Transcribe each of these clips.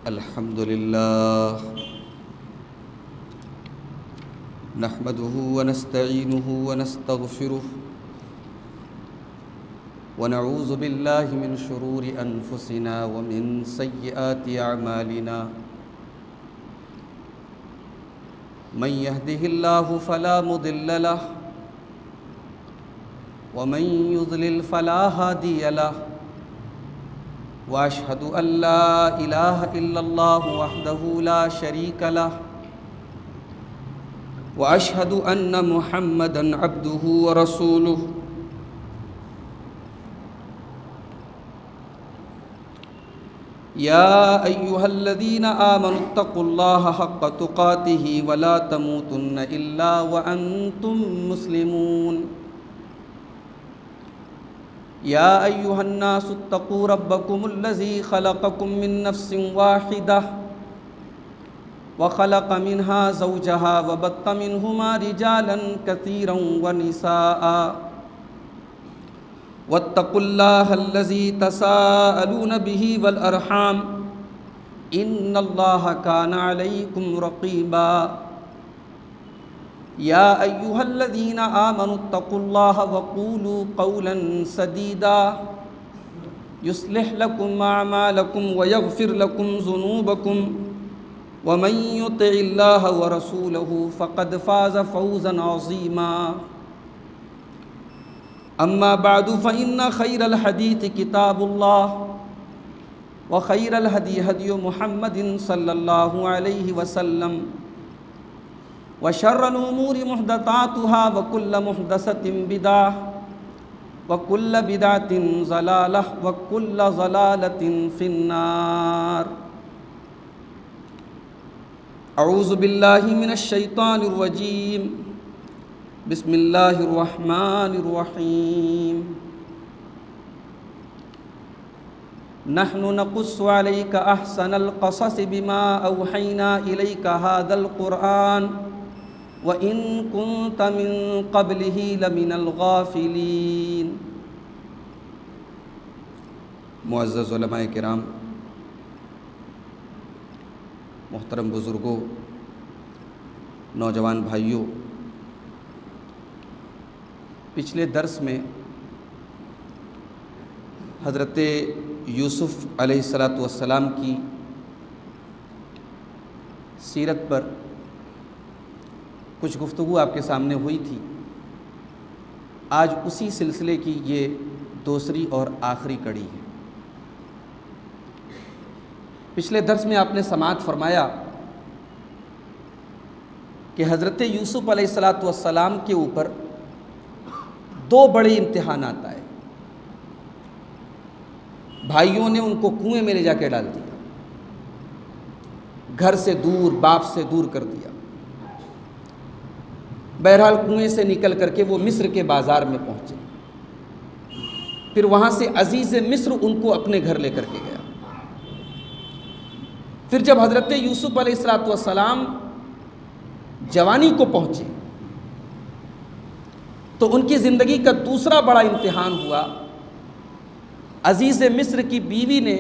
अल्हम्दुलिल्लाह नहमदुहु व नस्तईनुहु व नस्तगफिरुहु व नऊज़ु बिल्लाहि मिन शुरूरि अनफुसिना व मिन सय्यिआति अअमालिना मन यहदिहिल्लाहु फला मुदिल्ल लहु व मन युज़लिल फला हादिय लहु व अशहदु अल्ला इलाहा इल्लल्लाहु वहदहु ला शरीका लहु व अशहदु अन्न मुहम्मदन अब्दुहु व रसूलुहु या अय्युहल्लज़ीना आमनुत्तक़ुल्लाहा हक़्क़ तुक़ातिही व ला तमूतुन्न इल्ला व अंतुम मुस्लिमून या अय्युहन्नासुत्तक़ू रब्बकुमुल्लज़ी ख़लक़कुम मिन नफ़्सिन वाहिदह व ख़लक़ मिन्हा ज़ौजहा व बत्त मिन्हुमा रिजालन कसीरन व निसाअ वत्तक़ुल्लाहल्लज़ी तसाअलून बिही वल अरहाम इन्नल्लाहा काना अलैकुम रक़ीबा या अय्युहल्लज़ीना आमनुत्तक़ुल्लाहा वक़ूलू क़ौलन सदीदा युस्लिह लकुम अअमालकुम व यग़फ़िर लकुम ज़ुनूबकुम व मन युतिइल्लाहा व रसूलहु फ़क़द फ़ाज़ फ़ौज़न अज़ीमा अम्मा बअदु फ़इन्न ख़ैरल हदीथि किताबुल्लाह व ख़ैरल हदी हदी मुहम्मदिन सल्लल्लाहु अलैहि वसल्लम व शर्रल उमूरि मुहदसातुहा व कुल्ल मुहदसतिन बिदअह व कुल्ल बिदअतिन ज़लालह व कुल्ल ज़लालतिन फिन्नार अऊज़ु बिल्लाहि मिनश शैतानिर रजीम बिस्मिल्लाहिर रहमानिर रहीम नहनु नक़ुस्सु अलैका अहसनल क़ससि बिमा औहैना इलैका हाज़ल क़ुरआन व इन कुन्त मिन क़ब्लिही लमिनल गाफ़िलीन। मुअज़्ज़ज़ उलमाए किराम, मोहतरम बुज़ुर्गों, नौजवान भाइयों, पिछले दर्स में हज़रत यूसुफ़ अलैहिस्सलातु वस्सलाम की सीरत पर कुछ गुफ्तगू आपके सामने हुई थी। आज उसी सिलसिले की ये दूसरी और आखिरी कड़ी है। पिछले दर्स में आपने समाअत फरमाया कि हज़रत यूसुफ़ अलैहिस्सलातु वस्सलाम के ऊपर दो बड़े इम्तिहानात आए। भाइयों ने उनको कुएं में ले जाके डाल दिया, घर से दूर, बाप से दूर कर दिया। बहरहाल कुएं से निकल करके वो मिस्र के बाज़ार में पहुँचे। फिर वहाँ से अज़ीज़ मिस्र उनको अपने घर लेकर के गया। फिर जब हज़रत यूसुफ़ अलैहिस्सलातु वस्सलाम जवानी को पहुँचे तो उनकी ज़िंदगी का दूसरा बड़ा इम्तिहान हुआ। अज़ीज़ मिस्र की बीवी ने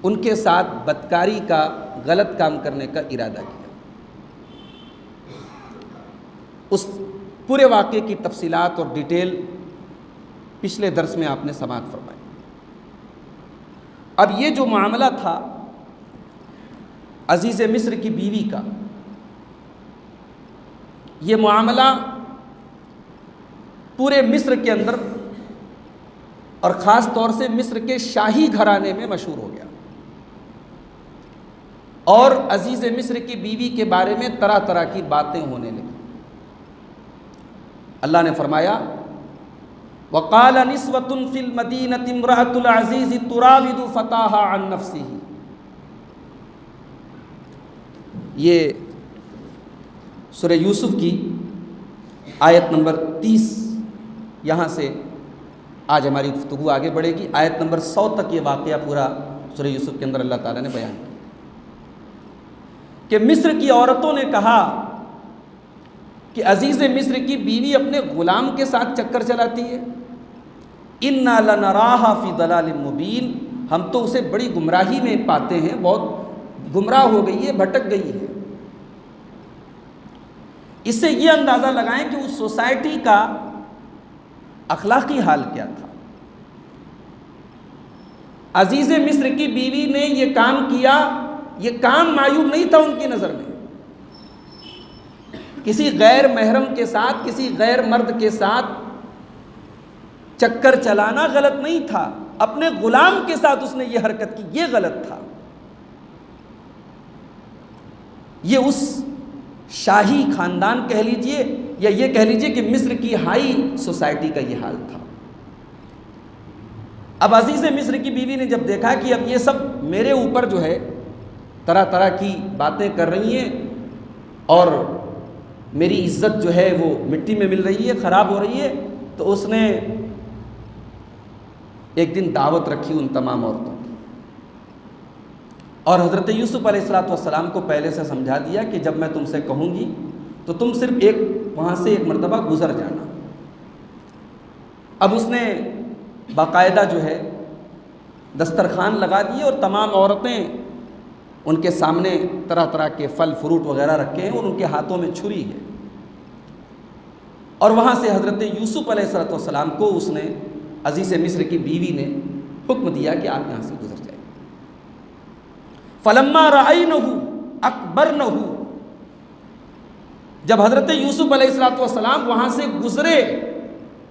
उनके साथ बदकारी का, गलत काम करने का इरादा किया। उस पूरे वाक़े की तफसीलात और डिटेल पिछले दर्स में आपने समाअत फरमाई। अब ये जो मामला था अज़ीज़ मिस्र की बीवी का, ये मामला पूरे मिस्र के अंदर और ख़ास तौर से मिस्र के शाही घराने में मशहूर हो गया। और अज़ीज़ मिस्र की बीवी के बारे में तरह तरह की बातें होने लगी। अल्लाह ने फरमाया, वक़ाल निस्वतुन फ़िल मदीनति इम्रअतुल अज़ीज़ तुराविदु फ़ताहा अन नफ़्सिही। ये सूरह यूसुफ़ की आयत नंबर 30, यहाँ से आज हमारी गुफ्तगू आगे बढ़ेगी। आयत नंबर 100 तक ये वाक़या पूरा सूरह यूसुफ़ के अंदर अल्लाह ताला ने बयान किया कि मिस्र की औरतों ने कहा कि अज़ीज़ मिस्र की बीवी अपने ग़ुलाम के साथ चक्कर चलाती है। इन्ना लनराहा फ़ी दलालिम मुबीन, हम तो उसे बड़ी गुमराही में पाते हैं, बहुत गुमराह हो गई है, भटक गई है। इससे ये अंदाज़ा लगाएं कि उस सोसाइटी का अखलाकी हाल क्या था। अजीज़ मिस्र की बीवी ने ये काम किया, ये काम मायूब नहीं था उनकी नज़र में। किसी गैर महरम के साथ, किसी गैर मर्द के साथ चक्कर चलाना गलत नहीं था, अपने गुलाम के साथ उसने ये हरकत की, ये गलत था। ये उस शाही खानदान कह लीजिए या ये कह लीजिए कि मिस्र की हाई सोसाइटी का ये हाल था। अब अजीज़ मिस्र की बीवी ने जब देखा कि अब ये सब मेरे ऊपर जो है तरह तरह की बातें कर रही हैं और मेरी इज्जत जो है वो मिट्टी में मिल रही है, ख़राब हो रही है, तो उसने एक दिन दावत रखी उन तमाम औरतों की और हज़रत यूसुफ़ अलैहिस्सलाम को पहले से समझा दिया कि जब मैं तुमसे कहूँगी तो तुम सिर्फ वहाँ से एक मरतबा गुज़र जाना। अब उसने बाकायदा जो है दस्तरखान लगा दिए और तमाम औरतें उनके सामने तरह तरह के फल फ्रूट वगैरह रखे हैं और उनके हाथों में छुरी है। और वहाँ से हज़रत यूसुफ़ अलैहिस्सलाम को उसने अज़ीज़ मिस्र की बीवी ने हुक्म दिया कि आप यहाँ से गुजर जाए। फलम्मा रअयनहु अकबरनहु, जब हज़रत यूसुफ़ अलैहिस्सलाम वहाँ से गुजरे,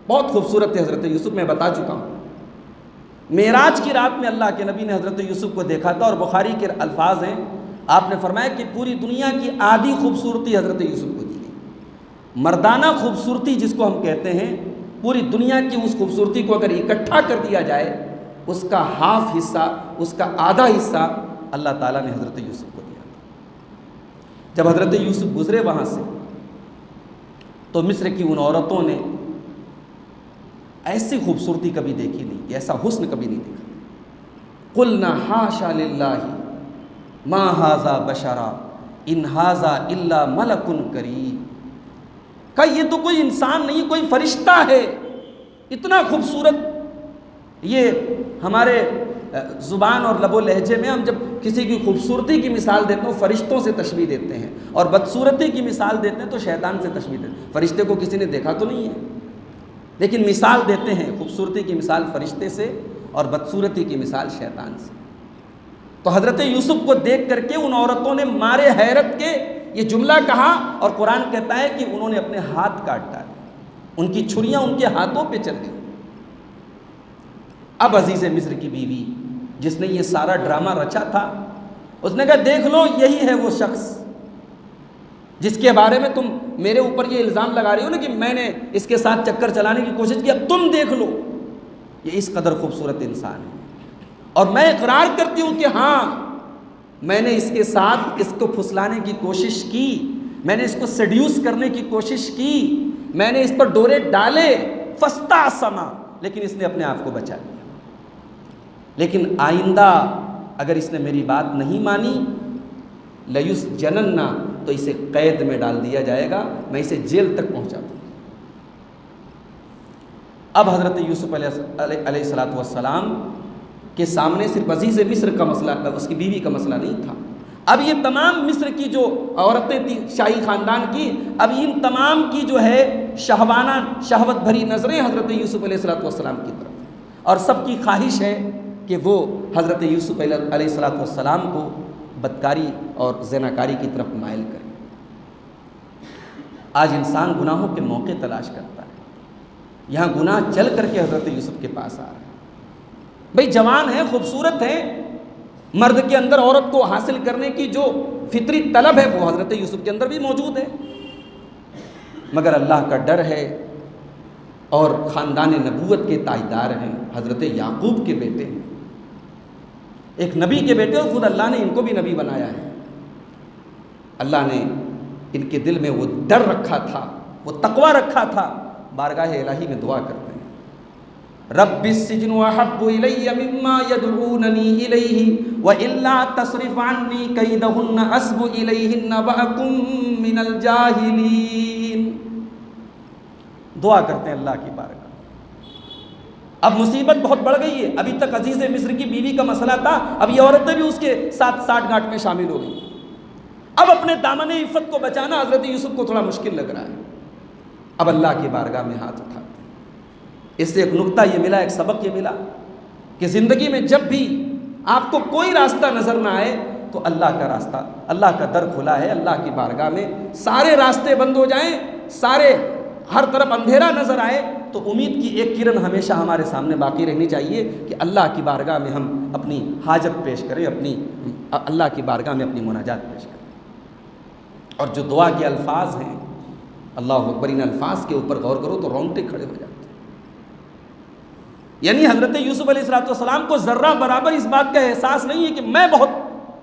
बहुत खूबसूरत थे हज़रत यूसुफ़, मैं बता चुका हूँ। मेराज की रात में अल्लाह के नबी ने हज़रत यूसुफ़ को देखा था और बुखारी के अल्फाज हैं, आपने फरमाया कि पूरी दुनिया की आधी खूबसूरती हज़रत यूसुफ़ को दी गई। मर्दाना खूबसूरती जिसको हम कहते हैं, पूरी दुनिया की उस खूबसूरती को अगर इकट्ठा कर दिया जाए, उसका हाफ हिस्सा, उसका आधा हिस्सा अल्लाह ताला ने हज़रत यूसुफ़ को दिया था। जब हज़रत यूसुफ़ गुज़रे वहाँ से तो मिस्र की उन औरतों ने ऐसी खूबसूरती कभी देखी नहीं, ऐसा हुस्न कभी नहीं देखा। कुलना हाशा लिल्लाहि मा हाज़ा बशरा इन हाज़ा इल्ला मलकुन करीम, का ये तो कोई इंसान नहीं, कोई फरिश्ता है, इतना खूबसूरत। ये हमारे ज़ुबान और लबो लहजे में हम जब किसी की खूबसूरती की मिसाल देते हैं फ़रिश्तों से तशबीह देते हैं, और बदसूरती की मिसाल देते हैं तो शैतान से तशबीह देते हैं। फ़रिश्ते को किसी ने देखा तो नहीं है, लेकिन मिसाल देते हैं, खूबसूरती की मिसाल फ़रिश्ते से और बदसूरती की मिसाल शैतान से। तो हज़रत यूसुफ़ को देख करके उन औरतों ने मारे हैरत के ये जुमला कहा, और कुरान कहता है कि उन्होंने अपने हाथ काट डाले, उनकी छुरियाँ उनके हाथों पे चल गई। अब अजीज़ मिस्र की बीवी जिसने ये सारा ड्रामा रचा था, उसने कहा देख लो, यही है वो शख्स जिसके बारे में तुम मेरे ऊपर ये इल्ज़ाम लगा रही हो ना कि मैंने इसके साथ चक्कर चलाने की कोशिश की। अब तुम देख लो, ये इस कदर खूबसूरत इंसान है, और मैं इकरार करती हूँ कि हाँ, मैंने इसके साथ इसको फुसलाने की कोशिश की, मैंने इसको सेड्यूस करने की कोशिश की, मैंने इस पर डोरे डाले, फस्ता समा, लेकिन इसने अपने आप को बचा लिया। लेकिन आइंदा अगर इसने मेरी बात नहीं मानी, लयुस जनन्ना, तो इसे कैद में डाल दिया जाएगा, मैं इसे जेल तक पहुंचा दूँगी। अब हज़रत यूसुफ़ अलैहिस्सलाम के सामने सिर्फ अज़ीज़ मिस्र का मसला, उसकी बीवी का मसला नहीं था। अब ये तमाम मिस्र की जो औरतें थी शाही ख़ानदान की, अब इन तमाम की जो है शहवाना शहवत भरी नज़रें हज़रत यूसुफ़ अलैहिस्सलाम की तरफ, और सबकी ख्वाहिश है कि वो हज़रत यूसुफ़ अलैहिस्सलाम को बदकारी और ज़िनाकारी की तरफ माइल करें। आज इंसान गुनाहों के मौके तलाश करता है, यहाँ गुनाह चल करके हज़रत यूसुफ़ के पास आ रहा है। भाई जवान है, खूबसूरत है, मर्द के अंदर औरत को हासिल करने की जो फितरी तलब है वो हज़रत यूसुफ़ के अंदर भी मौजूद है, मगर अल्लाह का डर है और ख़ानदान नबूवत के ताजदार हैं, हज़रत याकूब के बेटे हैं, एक नबी के बेटे, और खुद अल्लाह ने इनको भी नबी बनाया है। अल्लाह ने इनके दिल में वो डर रखा था, वो तकवा रखा था। बारगाह इलाही में दुआ करते हैं, रब्बिस सिज्नु अहब्बु इलैया मिम्मा यदऊननी इलैहि व इल्ला तस्रिफ अन्नी कैदहुन्ना अस्बु इलैहिन्ना व अकुम मिनल जाहिलीन। दुआ करते हैं अल्लाह की बारगाह, अब मुसीबत बहुत बढ़ गई है। अभी तक अजीज़ मिस्र की बीवी का मसला था, अब ये औरतें भी उसके साथ साठगांठ में शामिल हो गई। अब अपने दामन इफ़्फ़त को बचाना हज़रत यूसुफ को थोड़ा मुश्किल लग रहा है। अब अल्लाह की बारगाह में हाथ उठाते। इससे एक नुक्ता ये मिला, एक सबक ये मिला कि ज़िंदगी में जब भी आपको कोई रास्ता नज़र ना आए तो अल्लाह का रास्ता, अल्लाह का दर खुला है। अल्लाह की बारगाह में सारे रास्ते बंद हो जाएं, सारे हर तरफ अंधेरा नज़र आए तो उम्मीद की एक किरण हमेशा हमारे सामने बाकी रहनी चाहिए कि अल्लाह की बारगाह में हम अपनी हाजत पेश करें, अपनी अल्लाह की बारगाह में अपनी मुनाजात पेश करें। और जो दुआ के अल्फाज हैं, अल्लाह अकबर, इन अल्फाज के ऊपर गौर करो तो रोंगटे खड़े हो जाते हैं। यानी हज़रत यूसुफ अलैहिस्सलाम को ज़र्रा बराबर इस बात का एहसास नहीं है कि मैं बहुत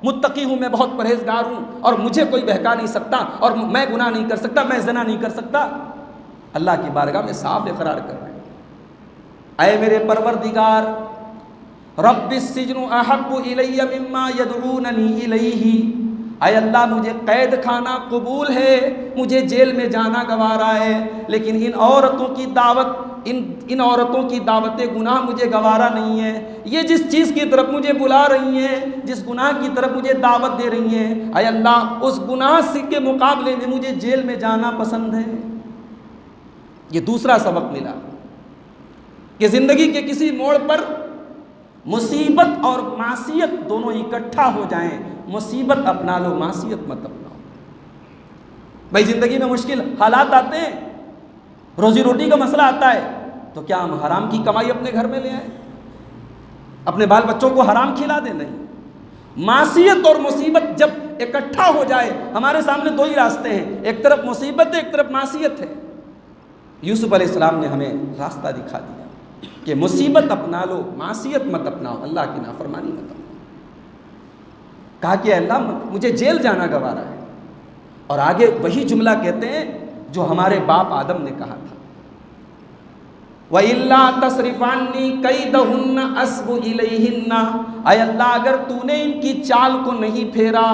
मुत्तकी हूँ, मैं बहुत परहेजगार हूँ और मुझे कोई बहका नहीं सकता और मैं गुनाह नहीं कर सकता, मैं ज़िना नहीं कर सकता। अल्लाह की बारगाह में साफ इकरार कर रहे हैं, ऐ मेरे परवरदिगार, रब्बिस सिजनु अहब्बु इलैया मिम्मा यदऊननी इलैहि, ऐ अल्लाह मुझे कैद खाना कबूल है, मुझे जेल में जाना गवारा है, लेकिन इन औरतों की दावत, इन औरतों की दावत गुनाह मुझे गवारा नहीं है। ये जिस चीज़ की तरफ मुझे बुला रही हैं, जिस गुनाह की तरफ मुझे दावत दे रही हैं, ऐ अल्लाह उस गुनाह से के मुकाबले में मुझे जेल में जाना पसंद है। ये दूसरा सबक मिला कि ज़िंदगी के किसी मोड़ पर मुसीबत और मासियत दोनों इकट्ठा हो जाएं। मुसीबत अपना लो, मासियत मत अपनाओ। भाई ज़िंदगी में मुश्किल हालात आते हैं, रोज़ी रोटी का मसला आता है, तो क्या हम हराम की कमाई अपने घर में ले आए, अपने बाल बच्चों को हराम खिला दे? नहीं। मासियत और मुसीबत जब इकट्ठा हो जाए, हमारे सामने दो ही रास्ते हैं, एक तरफ मुसीबत है, एक तरफ मासियत है। यूसुफ अलैहिस्सलाम ने हमें रास्ता दिखा दिया कि मुसीबत अपना लो, मासियत मत अपनाओ, अल्लाह की नाफरमानी मत अपनाओ। कहा कि अल्लाह मुझे जेल जाना गवारा है। और आगे वही जुमला कहते हैं जो हमारे बाप आदम ने कहा था, व इल्ला तसरिफानी कैदहुन्ना अस्बु इलैहिन्ना, ऐ अल्लाह अगर तूने इनकी चाल को नहीं फेरा,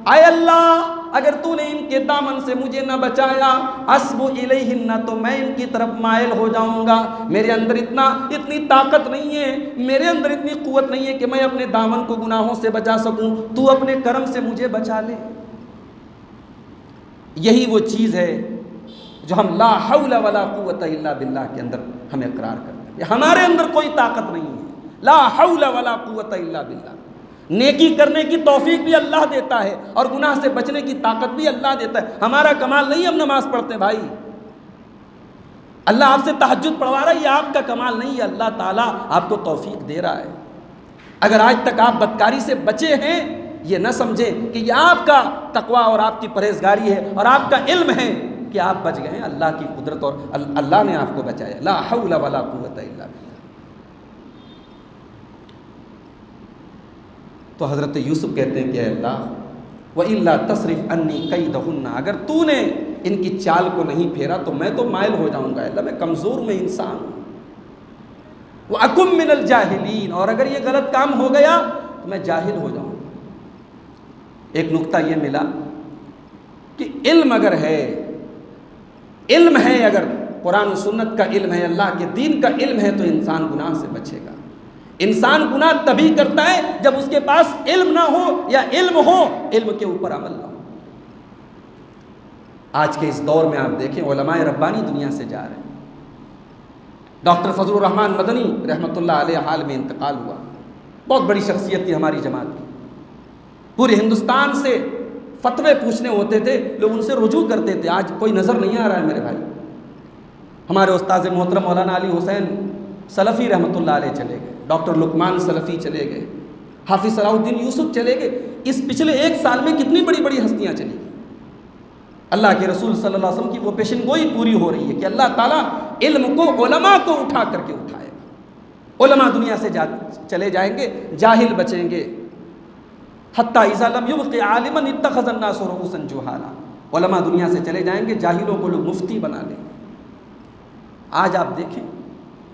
ऐ अल्लाह अगर तूने इनके दामन से मुझे न बचाया, अस्बु इलैहिन्ना, तो मैं इनकी तरफ मायल हो जाऊंगा। मेरे अंदर इतनी ताकत नहीं है, मेरे अंदर इतनी कुव्वत नहीं है कि मैं अपने दामन को गुनाहों से बचा सकूं, तू अपने करम से मुझे बचा ले। यही वो चीज़ है जो हम ला हौला वला कुव्वता इल्ला बिल्लाह के अंदर हम इकरार करते हैं। हमारे अंदर कोई ताकत नहीं है, ला हौला वला कुव्वता इल्ला बिल्लाह। नेकी करने की तौफीक भी अल्लाह देता है और गुनाह से बचने की ताकत भी अल्लाह देता है। हमारा कमाल नहीं हम नमाज पढ़ते भाई, अल्लाह आपसे तहज्जुद पढ़वा रहा है, ये आपका कमाल नहीं है, अल्लाह ताला आपको तौफीक दे रहा है। अगर आज तक आप बदकारी से बचे हैं, ये न समझें कि यह आपका तकवा और आपकी परहेजगारी है और आपका इल्म है कि आप बच गए हैं, अल्लाह की कुदरत और अल्लाह ने आपको बचाया। ला हौला वला कुव्वता इल्ला बिल्लाह। तो हज़रत यूसुफ कहते हैं कि अल्लाह व इल्ला तसरिफ अन्नी कैदहुन्ना, अगर तूने इनकी चाल को नहीं फेरा तो मैं तो मायल हो जाऊंगा। अल्लाह मैं कमज़ोर में इंसान हूँ। व अकुम मिनल जाहिलीन, और अगर ये गलत काम हो गया तो मैं जाहिल हो जाऊँगा। एक नुक्ता ये मिला कि इल्म अगर है, इल्म है, अगर कुरान और सुन्नत का इल्म है, अल्लाह के दीन का इल्म है, तो इंसान गुनाह से बचेगा। इंसान गुनाह तभी करता है जब उसके पास इल्म ना हो या इल्म हो, इल्म के ऊपर अमल ना हो। आज के इस दौर में आप देखें उलमाए रब्बानी दुनिया से जा रहे हैं। डॉक्टर फजलुर रहमान मदनी रहमतुल्लाह अलैह हाल में इंतकाल हुआ, बहुत बड़ी शख्सियत थी हमारी जमात की। पूरे हिंदुस्तान से फतवे पूछने होते थे, लोग उनसे रुजू करते थे। आज कोई नज़र नहीं आ रहा है मेरे भाई। हमारे उस्ताद मोहतरम मौलाना अली हुसैन सलफ़ी रहमतुल्लाह अलैह चले गए, डॉक्टर लुकमान सलफ़ी चले गए, हाफिज़ सलाहुद्दीन यूसुफ चले गए। इस पिछले एक साल में कितनी बड़ी बड़ी हस्तियाँ चली गई। अल्लाह के रसूल सल्लल्लाहु अलैहि वसल्लम की वो पेशनगोई पूरी हो रही है कि अल्लाह ताला इल्म को, उलमा को उठा करके उठाएगा। उलमा दुनिया से चले जाएंगे, जाहिल बचेंगे। हत्ता इज़ा लम युबक़ि आलिमन इत्तख़ज़ अन्नासु रुऊसन जुहाला, उलमा दुनिया से चले जाएंगे, जाहिलों को लोग मुफ्ती बना लेंगे। आज आप देखें,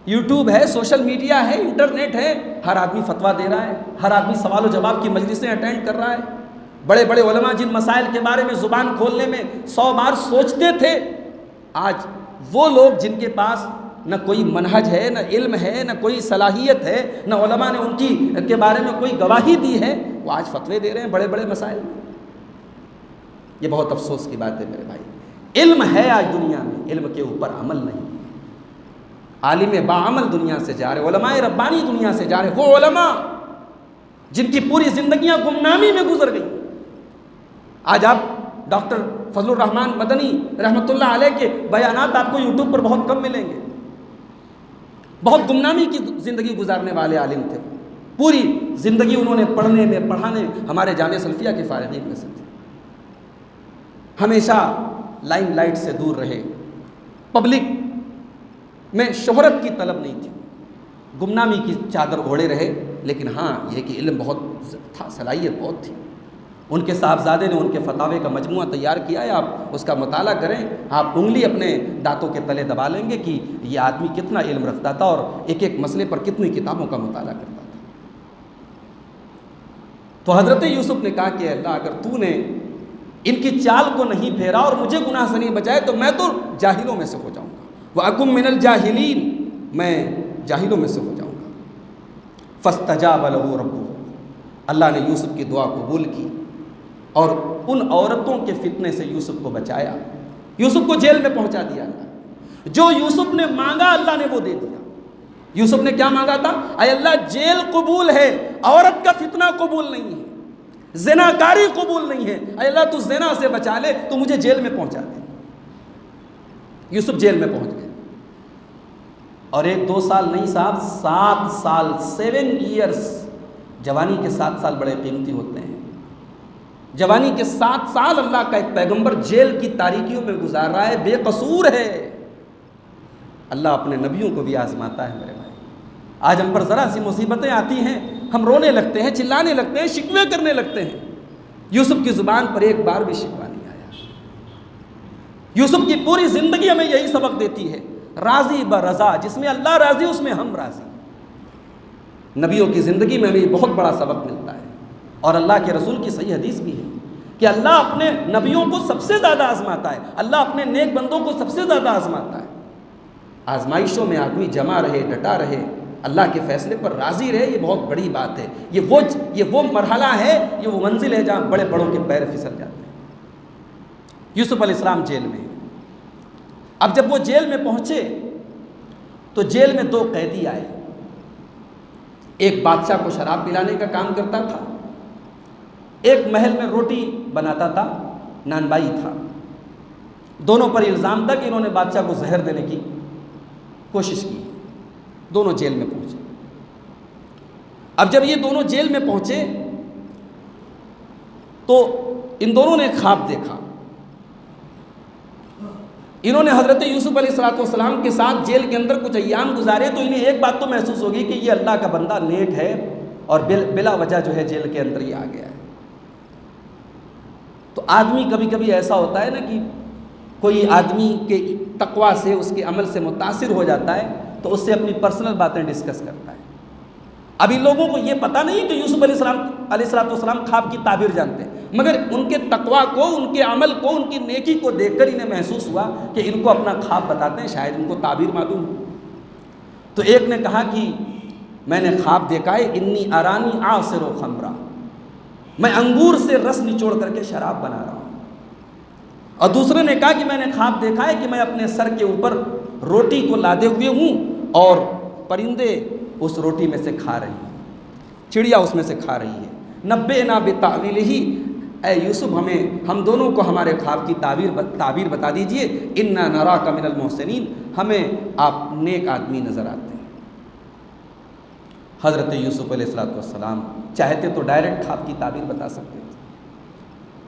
यूट्यूब है, सोशल मीडिया है, इंटरनेट है, हर आदमी फतवा दे रहा है, हर आदमी सवाल और जवाब की मजलिसें अटेंड कर रहा है। बड़े बड़े उलमा जिन मसाइल के बारे में ज़ुबान खोलने में 100 बार सोचते थे, आज वो लोग जिनके पास न कोई मनहज है, न इल्म है, न कोई सलाहियत है, न उलमा ने उनकी के बारे में कोई गवाही दी है, वो आज फतवे दे रहे हैं बड़े बड़े मसाइल में। ये बहुत अफसोस की बात है मेरे भाई। इल्म है आज दुनिया में, इल्म के ऊपर अमल नहीं। आलिम बाअमल दुनिया से जा रहे, उलमाए रब्बानी दुनिया से जा रहे, वो उलमा जिनकी पूरी जिंदगियां गुमनामी में गुजर गई। आज आप डॉक्टर फजलुर रहमान मदनी रहमतुल्लाह अलैह के बयानात आपको यूट्यूब पर बहुत कम मिलेंगे। बहुत गुमनामी की ज़िंदगी गुजारने वाले आलिम थे। पूरी ज़िंदगी उन्होंने पढ़ने में, पढ़ाने, हमारे जामे सल्फिया के फारिगीन में से थे। हमेशा लाइमलाइट से दूर रहे, पब्लिक में शोहरत की तलब नहीं थी, गुमनामी की चादर ओढ़े रहे। लेकिन हाँ, यह कि इल्म बहुत था, सलाहियत बहुत थी। उनके साहबजादे ने उनके फतावे का मजमुआ तैयार किया है, आप उसका मुताला करें, आप उंगली अपने दांतों के तले दबा लेंगे कि ये आदमी कितना इल्म रखता था और एक एक मसले पर कितनी किताबों का मुताला करता था। तो हज़रत यूसुफ ने कहा कि अल्लाह, अगर तूने इनकी चाल को नहीं फेरा और मुझे गुनाह से नहीं बचाए तो मैं तो जाहिलों में से हो जाऊँगा। वह अकुम मिनल जाहिलीन, मैं जाहिलों में से हो जाऊँगा। फस्तजाब लहू रब्बुहु, अल्लाह ने यूसुफ की दुआ कबूल की और उन औरतों के फितने से यूसुफ को बचाया। यूसुफ को जेल में पहुंचा दिया अल्लाह। जो यूसुफ ने मांगा अल्लाह ने वो दे दिया। यूसुफ ने क्या मांगा था? अय अल्लाह, जेल कबूल है, औरत का फितना कबूल नहीं है, ज़िनाकारी कबूल नहीं है। अय अल्लाह, तू ज़िना से बचा ले, तो मुझे जेल में पहुंचा दे। यूसुफ जेल में पहुंच गए और 1-2 साल नहीं साहब, 7 साल, 7 ईयर्स। जवानी के 7 साल बड़े कीमती होते हैं। जवानी के 7 साल अल्लाह का एक पैगंबर जेल की तारीकियों में गुजार रहा है, बेकसूर है। अल्लाह अपने नबियों को भी आजमाता है मेरे भाई। आज हम पर ज़रा सी मुसीबतें आती हैं, हम रोने लगते हैं, चिल्लाने लगते हैं, शिकवे करने लगते हैं। यूसुफ की ज़ुबान पर एक बार भी शिकवा नहीं आया। यूसुफ की पूरी ज़िंदगी हमें यही सबक देती है, राज़ी ब रज़ा, जिसमें अल्लाह राज़ी उसमें हम राज़ी। नबियों की ज़िंदगी में हमें बहुत बड़ा सबक मिलता है और अल्लाह के रसूल की सही हदीस भी है कि अल्लाह अपने नबियों को सबसे ज़्यादा आजमाता है, अल्लाह अपने नेक बंदों को सबसे ज़्यादा आजमाता है। आजमाइशों में आदमी जमा रहे, डटा रहे, अल्लाह के फ़ैसले पर राज़ी रहे, ये बहुत बड़ी बात है। ये वो मरहला है, ये वो मंजिल है जहाँ बड़े बड़ों के पैर फिसल जाते हैं। यूसुफ अलैहिस्सलाम जेल में। अब जब वो जेल में पहुँचे तो जेल में 2 कैदी आए। एक बादशाह को शराब पिलाने का काम करता था, एक महल में रोटी बनाता था, नानबाई था। दोनों पर इल्ज़ाम था कि इन्होंने बादशाह को जहर देने की कोशिश की। दोनों जेल में पहुंचे। अब जब ये दोनों जेल में पहुंचे तो इन दोनों ने ख्वाब देखा। इन्होंने हज़रत यूसुफ अलैहिस्सलाम के साथ जेल के अंदर कुछ अय्याम गुजारे तो इन्हें एक बात तो महसूस होगी कि ये अल्लाह का बंदा नेक है और बिला वजह जो है जेल के अंदर ही आ गया है। तो आदमी कभी कभी ऐसा होता है ना कि कोई आदमी के तकवा से, उसके अमल से मुतासिर हो जाता है तो उससे अपनी पर्सनल बातें डिस्कस करता है। अब इन लोगों को ये पता नहीं कि यूसुफ अलैहिस्सलाम ख्वाब की ताबीर जानते हैं, मगर उनके तकवा को, उनके अमल को, उनकी नेकी को देखकर इन्हें महसूस हुआ कि इनको अपना ख्वाब बताते हैं, शायद इनको ताबीर मालूम हो। तो एक ने कहा कि मैंने ख्वाब देखा है, इन्नी अरानी आसिरो खमरा, मैं अंगूर से रस निचोड़ करके शराब बना रहा हूँ। और दूसरे ने कहा कि मैंने ख्वाब देखा है कि मैं अपने सर के ऊपर रोटी को लादे हुए हूँ और परिंदे उस रोटी में से खा रही हैं, चिड़िया उसमें से खा रही है। नब्बे ना बिताविलिही, ऐ यूसुफ हम दोनों को हमारे ख्वाब की ताबीर बता दीजिए। इन्ना नराका मिनल मोहसिनीन, हमें आप नेक आदमी नज़र आते हैं। हज़रत यूसुफ अलैहिस्सलाम चाहते तो डायरेक्ट ख्वाब की ताबीर बता सकते थे,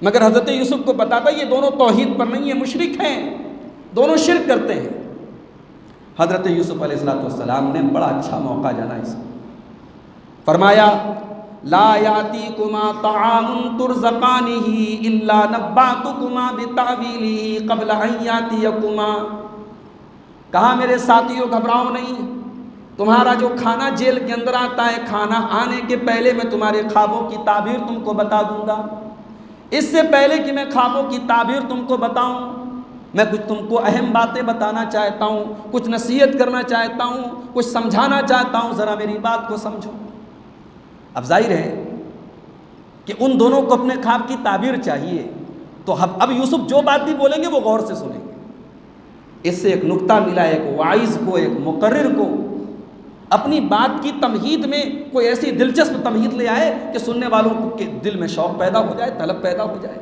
मगर हज़रत यूसुफ को पता था ये दोनों तौहीद पर नहीं है, मुशरिक हैं, दोनों शिर्क करते हैं। हज़रत यूसुफ अलैहिस्सलाम ने बड़ा अच्छा मौका जाना इसको, फरमाया ला यातीकुमा तआमुन तुरज़क़ानिही इल्ला नब्बातुकुमा बितावीलिही क़ब्ल अन यातियकुमा। कहा मेरे साथियों घबराओ नहीं, तुम्हारा जो खाना जेल के अंदर आता है, खाना आने के पहले मैं तुम्हारे ख्वाबों की ताबीर तुमको बता दूंगा। इससे पहले कि मैं ख्वाबों की ताबीर तुमको बताऊं मैं कुछ तुमको अहम बातें बताना चाहता हूँ, कुछ नसीहत करना चाहता हूँ, कुछ समझाना चाहता हूँ, ज़रा मेरी बात को समझो। अब जाहिर है कि उन दोनों को अपने ख्वाब की ताबीर चाहिए, तो अब यूसुफ जो बात भी बोलेंगे वो गौर से सुनेंगे। इससे एक नुक्ता मिला, एक वाइज को, एक मुकर्रिर को अपनी बात की तमहीद में कोई ऐसी दिलचस्प तमहीद ले आए कि सुनने वालों के दिल में शौक़ पैदा हो जाए, तलब पैदा हो जाए।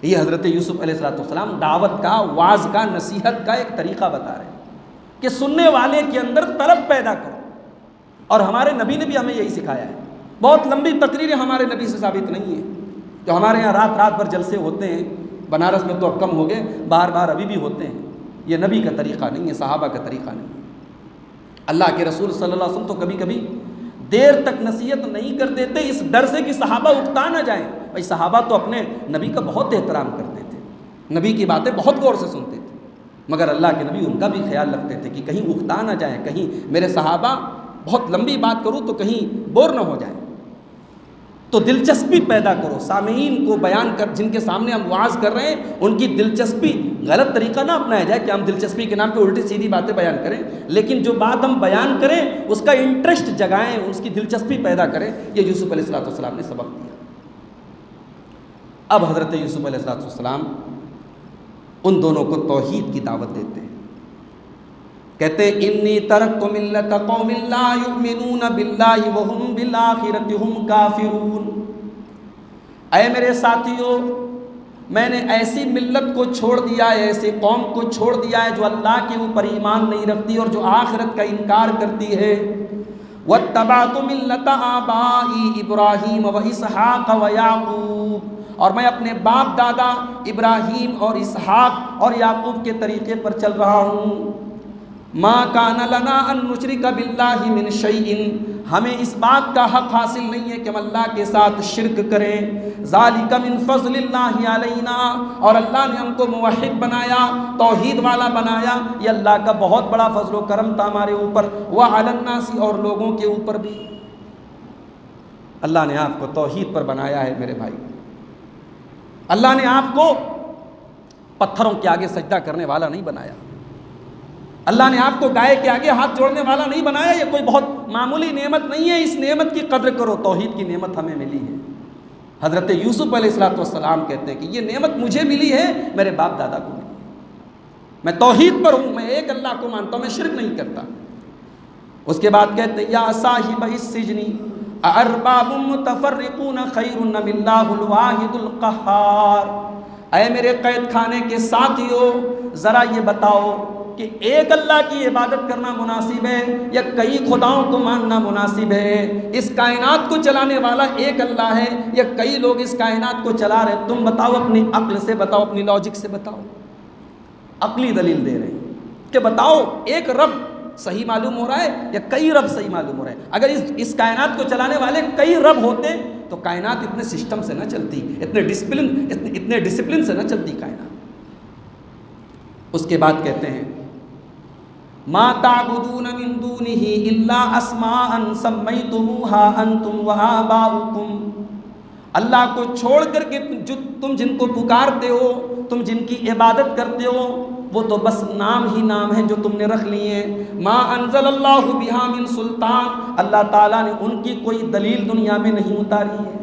ये हज़रत यूसुफ अलैहिस्सलाम दावत का, वाज का, नसीहत का एक तरीक़ा बता रहे हैं कि सुनने वाले के अंदर तलब पैदा करो। और हमारे नबी ने भी हमें यही सिखाया है। बहुत लंबी तकरीरें हमारे नबी से साबित नहीं है। जो हमारे यहाँ रात रात भर जलसे होते हैं, बनारस में तो अब कम हो गए, बार बार अभी भी होते हैं, ये नबी का तरीक़ा नहीं है, सहाबा का तरीक़ा नहीं है। अल्लाह के रसूल सल्लल्लाहु अलैहि वसल्लम तो कभी कभी देर तक नसीहत नहीं कर देते, इस डर से कि सहाबा उकता ना जाएं। भाई सहाबा तो अपने नबी का बहुत एहतराम करते थे, नबी की बातें बहुत गौर से सुनते थे, मगर अल्लाह के नबी उनका भी ख्याल रखते थे कि कहीं उकता ना जाए, कहीं मेरे सहाबा बहुत लंबी बात करूँ तो कहीं बोर ना हो जाए। तो दिलचस्पी पैदा करो, सामीन को बयान कर, जिनके सामने हम वाज कर रहे हैं उनकी दिलचस्पी, गलत तरीका ना अपनाया जाए कि हम दिलचस्पी के नाम पे उल्टी सीधी बातें बयान करें, लेकिन जो बात हम बयान करें उसका इंटरेस्ट जगाएं, उसकी दिलचस्पी पैदा करें। ये यूसुफ अलैहिस्सलाम ने सबक दिया। अब हज़रत यूसुफ अलैहिस्सलाम उन दोनों को तौहीद की दावत देते हैं। कहते इन्नी तरक्तु मिल्लत कौमिन ला युमिनून बिल्लाहि व हुम बिल आखिरति हुम काफिरून। ऐ मेरे साथियों, मैंने ऐसी मिल्लत को छोड़ दिया है, ऐसे कौम को छोड़ दिया है जो अल्लाह के ऊपर ईमान नहीं रखती और जो आखिरत का इनकार करती है। वत्तबातु मिल्लत आबाई इब्राहीम व इसहाक व याकूब, और मैं अपने बाप दादा इब्राहीम और इसहाक और याकूब के तरीक़े पर चल रहा हूँ। माँ कान लना अन नुशरिका बिल्लाहि मिन शैइन, हमें इस बात का हक़ हासिल नहीं है कि हम अल्लाह के साथ शिरक करें। ज़ालिका मिन फ़ज़लिल्लाहि अलैना, और अल्लाह ने हमको मुवहिद बनाया, तौहीद वाला बनाया, ये अल्लाह का बहुत बड़ा फज़ल व करम था हमारे ऊपर। व अलन्नासी, और लोगों के ऊपर भी। अल्लाह ने आपको तौहीद पर बनाया है मेरे भाई। अल्लाह ने आपको पत्थरों के आगे सजदा करने वाला नहीं बनाया। अल्लाह ने आपको गाय के आगे हाथ जोड़ने वाला नहीं बनाया। ये कोई बहुत मामूली नेमत नहीं है, इस नेमत की कद्र करो। तौहीद की नेमत हमें मिली है। हज़रत यूसुफ अलैहिस्सलाम कहते हैं कि ये नेमत मुझे मिली है, मेरे बाप दादा को मिली। मैं तौहीद पर हूँ, मैं एक अल्लाह को मानता हूँ, मैं शिरक नहीं करता। उसके बाद कहते हैं या साहिब इस्सिजनी अअरबाबुम मुतफर्रिकून खैरुन मिल्लाहुल वाहिदुल क़ह्हार। ऐ मेरे कैद खाने के साथियों, ज़रा ये बताओ कि एक अल्लाह की इबादत करना मुनासिब है या कई खुदाओं को मानना मुनासिब है? इस कायनात को चलाने वाला एक अल्लाह है या कई लोग इस कायनात को चला रहे? तुम बताओ, अपनी अक्ल से बताओ, अपनी लॉजिक से बताओ। अक्ली दलील दे रहे हैं कि बताओ एक रब सही मालूम हो रहा है या कई रब सही मालूम हो रहे हैं? अगर इस कायनात को चलाने वाले कई रब होते तो कायनात इतने सिस्टम से न चलती, इतने डिसिप्लिन से न चलती कायनात। उसके बाद कहते हैं मा ताबुदून मिन दूनिही इल्ला अस्माअन सम्मैतुमूहा अंतुम व आबाउकुम। अल्लाह को छोड़ करके जो तुम जिनको पुकारते हो, तुम जिनकी इबादत करते हो, वो तो बस नाम ही नाम है जो तुमने रख लिए हैं। मा अंज़लल्लाहु बिहा मिन सुल्तान, अल्लाह ताला ने उनकी कोई दलील दुनिया में नहीं उतारी है।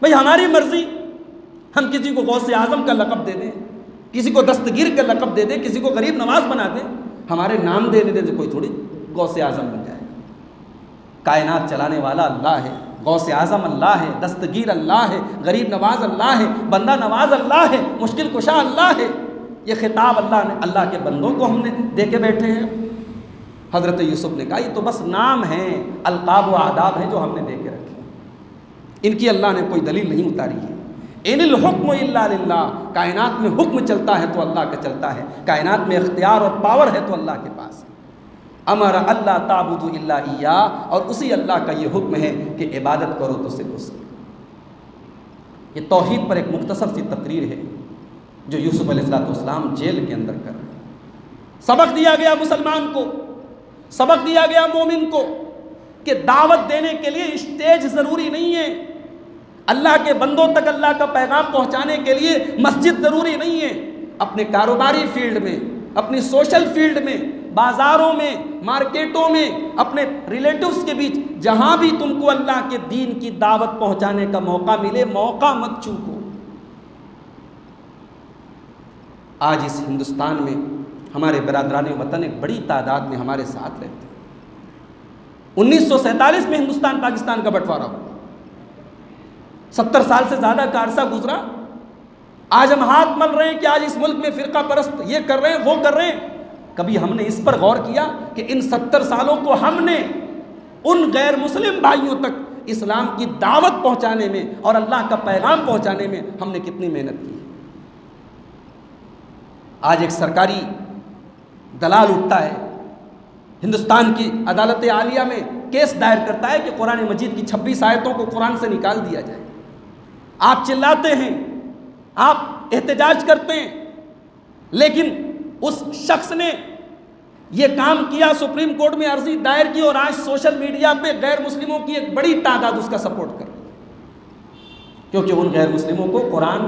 भाई हमारी मर्जी, हम किसी को गौसे आज़म का लक़ब दे दें, किसी को दस्तगीर का लक़ब दे दें, किसी को गरीब नवाज बना दें, हमारे नाम देने दे कोई थोड़ी गौसे आज़म बन जाए। कायनात चलाने वाला अल्लाह है, गौसे आज़म अल्लाह है, दस्तगीर अल्लाह है, गरीब नवाज अल्लाह है, बंदा नवाज अल्लाह है, मुश्किल कुशा अल्लाह है। ये खिताब अल्लाह ने अल्लाह के बंदों को हमने दे के बैठे हैं। हज़रत यूसुफ ने कहा ये तो बस नाम है, अलकाब व आदाब हैं जो हमने दे के रखे, इनकी अल्लाह ने कोई दलील नहीं उतारी है। इनिल हुक्म इल्ला लिल्लाह, कायनात में हुक्म चलता है तो अल्लाह का चलता है, कायनात में इख्तियार और पावर है तो अल्लाह के पास है। अमर अल्लाह ताबुदु इल्ला इय्या, और उसी अल्लाह का ये हुक्म है कि इबादत करो तो सिर्फ उसकी। ये तौहीद पर एक मुख्तसर सी तकरीर है जो यूसुफ अलैहिस्सलाम जेल के अंदर कर रहे हैं। सबक दिया गया मुसलमान को, सबक दिया गया मोमिन को कि दावत देने के लिए स्टेज ज़रूरी नहीं है, अल्लाह के बंदों तक अल्लाह का पैगाम पहुँचाने के लिए मस्जिद ज़रूरी नहीं है, अपने कारोबारी फील्ड में, अपनी सोशल फील्ड में, बाजारों में, मार्केटों में, अपने रिलेटिव्स के बीच, जहां भी तुमको अल्लाह के दीन की दावत पहुंचाने का मौका मिले, मौका मत चूको। आज इस हिंदुस्तान में हमारे बरादरान वतन एक बड़ी तादाद में हमारे साथ रहते हैं। 1947 में हिंदुस्तान पाकिस्तान का बंटवारा हुआ, 70 साल से ज़्यादा का अरसा गुजरा। आज हम हाथ मल रहे हैं कि आज इस मुल्क में फ़िरका परस्त ये कर रहे हैं, वो कर रहे हैं। कभी हमने इस पर गौर किया कि इन 70 सालों को हमने उन गैर मुस्लिम भाइयों तक इस्लाम की दावत पहुंचाने में और अल्लाह का पैगाम पहुंचाने में हमने कितनी मेहनत की? आज एक सरकारी दलाल उठता है, हिंदुस्तान की अदालत आलिया में केस दायर करता है कि कुरान मजीद की 26 आयतों को कुरान से निकाल दिया जाए। आप चिल्लाते हैं, आप एहतजाज करते हैं, लेकिन उस शख्स ने यह काम किया, सुप्रीम कोर्ट में अर्जी दायर की और आज सोशल मीडिया पे गैर मुस्लिमों की एक बड़ी तादाद उसका सपोर्ट कर रही है, क्योंकि उन गैर मुस्लिमों को कुरान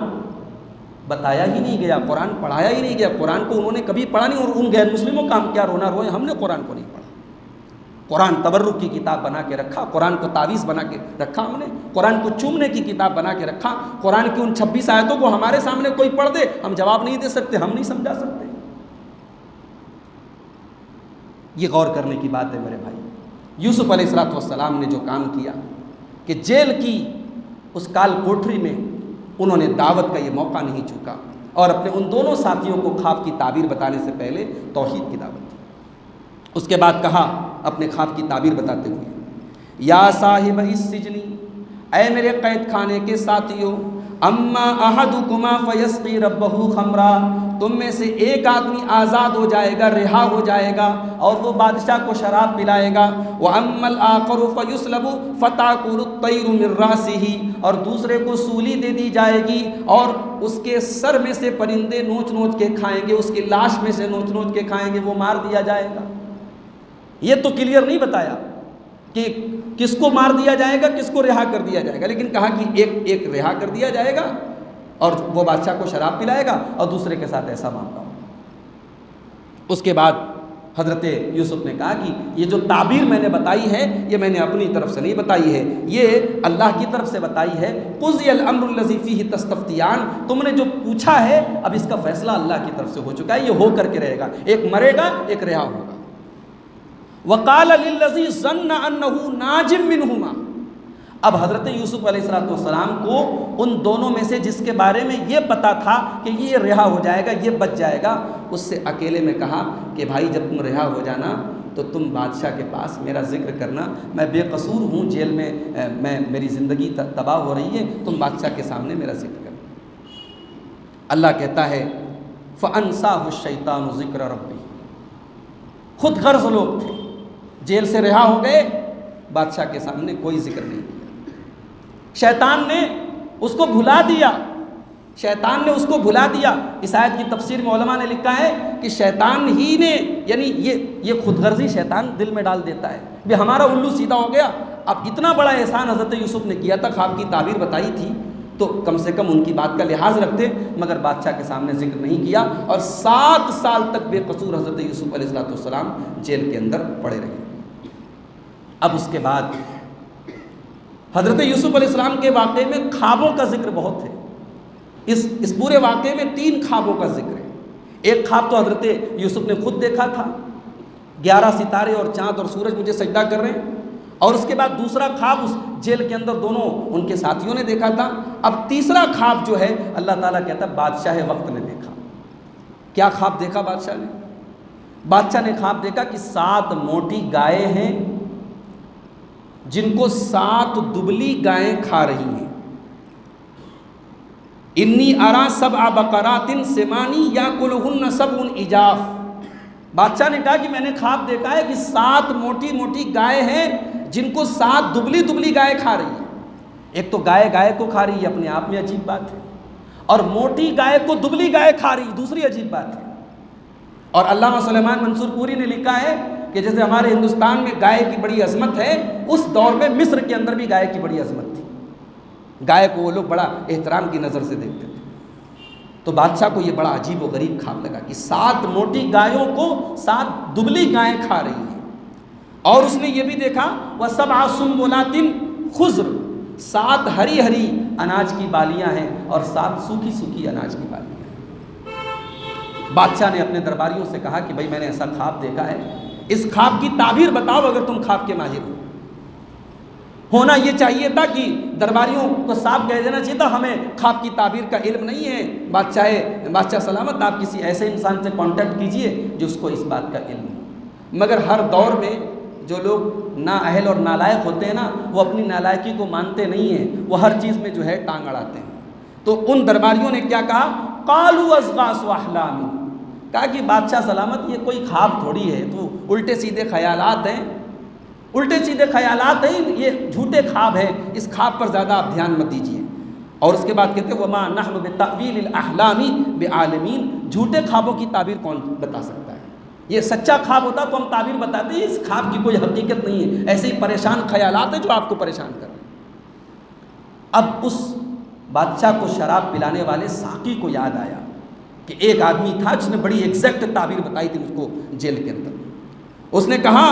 बताया ही नहीं गया, कुरान पढ़ाया ही नहीं गया, कुरान को उन्होंने कभी पढ़ा नहीं। और उन गैर मुस्लिमों का हम क्या रोना रोए, हमने कुरान को नहीं पढ़ा। कुरान तबर्रुक की किताब बना के रखा, कुरान को तावीज़ बना के रखा हमने, कुरान को चूमने की किताब बना के रखा। कुरान की उन 26 आयतों को हमारे सामने कोई पढ़ दे, हम जवाब नहीं दे सकते, हम नहीं समझा सकते। ये गौर करने की बात है मेरे भाई। यूसुफ अलैहिस्सलाम ने जो काम किया कि जेल की उस काल कोठरी में उन्होंने दावत का ये मौका नहीं चूका और अपने उन दोनों साथियों को ख्वाब की ताबीर बताने से पहले तौहीद की दावत दी। उसके बाद कहा अपने ख्वाब की ताबीर बताते हुए, या साहिब इस सिजनी, ऐ मेरे कैद खाने के साथियों, अम्मा अहदुकुमा फयस्की रब्बहु खमरा, तुम में से एक आदमी आज़ाद हो जाएगा, रिहा हो जाएगा और वो बादशाह को शराब पिलाएगा। व अम्मल आखरु फयुस्लबु फताकुलु तैरु मिन रासिही, और दूसरे को सूली दे दी जाएगी और उसके सर में से परिंदे नोच नोच के खाएंगे, उसकी लाश में से नोच नोच के खाएंगे, वो मार दिया जाएगा। ये तो क्लियर नहीं बताया कि किसको मार दिया जाएगा, किसको रिहा कर दिया जाएगा, लेकिन कहा कि एक रिहा कर दिया जाएगा और वो बादशाह को शराब पिलाएगा और दूसरे के साथ ऐसा मामला हो। उसके बाद हज़रत यूसुफ ने कहा कि ये जो ताबीर मैंने बताई है ये मैंने अपनी तरफ से नहीं बताई है, ये अल्लाह की तरफ से बताई है। कुज़ियल अम्रुल लज़ी फ़ीही तस्तफ़्तियान, तुमने जो पूछा है अब इसका फैसला अल्लाह की तरफ से हो चुका है, ये हो करके रहेगा, एक मरेगा एक रिहा होगा। वक़ाल लिल्लज़ी ज़न्ना अन्नहु नाजिम मिनहुमा, अब हज़रत यूसुफ अलैहिस्सलाम को उन दोनों में से जिसके बारे में ये पता था कि ये रिहा हो जाएगा, ये बच जाएगा, उससे अकेले में कहा कि भाई जब तुम रिहा हो जाना तो तुम बादशाह के पास मेरा जिक्र करना, मैं बेकसूर हूँ, जेल में मेरी ज़िंदगी तबाह हो रही है, तुम बादशाह के सामने मेरा जिक्र करना। अल्लाह कहता है फ़अन्साहु शैतानु ज़िक्र रब्बी, खुद गर्ज़ लोग थे, जेल से रिहा हो गए, बादशाह के सामने कोई जिक्र नहीं किया। शैतान ने उसको भुला दिया, शैतान ने उसको भुला दिया। इस आयत की तफसीर में उलमा ने लिखा है कि शैतान ही ने, यानी ये खुदगर्जी शैतान दिल में डाल देता है, भी हमारा उल्लू सीधा हो गया। अब इतना बड़ा एहसान हज़रत यूसुफ ने किया था, ख्वाब की ताबीर बताई थी, तो कम से कम उनकी बात का लिहाज रखते, मगर बादशाह के सामने जिक्र नहीं किया और 7 साल तक बेकसूर हज़रत यूसुफ अलैहिस्सलाम जेल के अंदर पड़े रहे। अब उसके बाद हज़रत यूसुफ अलैहिस्सलाम के वाक़े में ख्वाबों का जिक्र बहुत है। इस पूरे वाक़े में 3 ख्वाबों का जिक्र है। एक ख्वाब तो हज़रत यूसुफ ने खुद देखा था, 11 सितारे और चाँद और सूरज मुझे सजदा कर रहे हैं, और उसके बाद दूसरा ख्वाब उस जेल के अंदर दोनों उनके साथियों ने देखा था। अब तीसरा ख्वाब जो है अल्लाह ताला कहता है बादशाह वक्त ने देखा। क्या ख्वाब देखा बादशाह ने? बादशाह ने ख्वाब देखा कि 7 मोटी गायें हैं जिनको 7 दुबली गायें खा रही हैं। इन्नी अरा सब बकरातिन सिमानी या कुलहुन्न सबउन इजाफ। बादशाह ने कहा कि मैंने ख्वाब देखा है कि 7 मोटी मोटी गाय हैं जिनको 7 दुबली दुबली गाय खा रही है। एक तो गाय गाय को खा रही है, अपने आप में अजीब बात है, और मोटी गाय को दुबली गाय खा रही, दूसरी अजीब बात है। और अल्लामा सुलेमान मंसूर पूरी ने लिखा है कि जैसे हमारे हिंदुस्तान में गाय की बड़ी अजमत है, उस दौर में मिस्र के अंदर भी गाय की बड़ी अजमत थी। गाय को वो लोग बड़ा एहतराम की नज़र से देखते थे। तो बादशाह को ये बड़ा अजीब व गरीब ख्वाब लगा कि 7 मोटी गायों को 7 दुबली गायें खा रही हैं, और उसने ये भी देखा वह सब आसुम बोलातिन खुज़्र, 7 हरी हरी अनाज की बालियां हैं और 7 सूखी सूखी अनाज की बालियां हैं। बादशाह ने अपने दरबारियों से कहा कि भाई मैंने ऐसा ख्वाब देखा है, इस ख्वाब की ताबीर बताओ अगर तुम ख्वाब के माहिर हो। होना ये चाहिए था कि दरबारियों को साफ कह देना चाहिए था हमें ख्वाब की ताबीर का इल्म नहीं है, बादशाह सलामत, आप किसी ऐसे इंसान से कांटेक्ट कीजिए जो उसको इस बात का इल्म हो। मगर हर दौर में जो लोग नाअहल और नालायक होते हैं ना, वो अपनी नालायकी को मानते नहीं हैं, वो हर चीज़ में जो है टांग अड़ाते हैं। तो उन दरबारियों ने क्या कहा, कालू अज़गास व अहलामी, कहा कि बादशाह सलामत ये कोई ख्वाब थोड़ी है, तो उल्टे सीधे ख्यालात हैं, उल्टे सीधे ख्यालात हैं, ये झूठे ख्वाब है, इस ख्वाब पर ज़्यादा आप ध्यान मत दीजिए। और उसके बाद कहते हैं वमा नहनु बितावील अहलामी बेआलमीन, झूठे ख्वाबों की ताबीर कौन बता सकता है, ये सच्चा ख्वाब होता तो हम ताबीर बताते हैं, इस ख्वाब की कोई हकीकत नहीं है, ऐसे ही परेशान ख्यालात हैं जो आपको परेशान कर रहे हैं। अब उस बादशाह को शराब पिलाने वाले साकी को याद आया कि एक आदमी था जिसने बड़ी एग्जैक्ट ताबीर बताई थी उसको जेल के अंदर। उसने कहा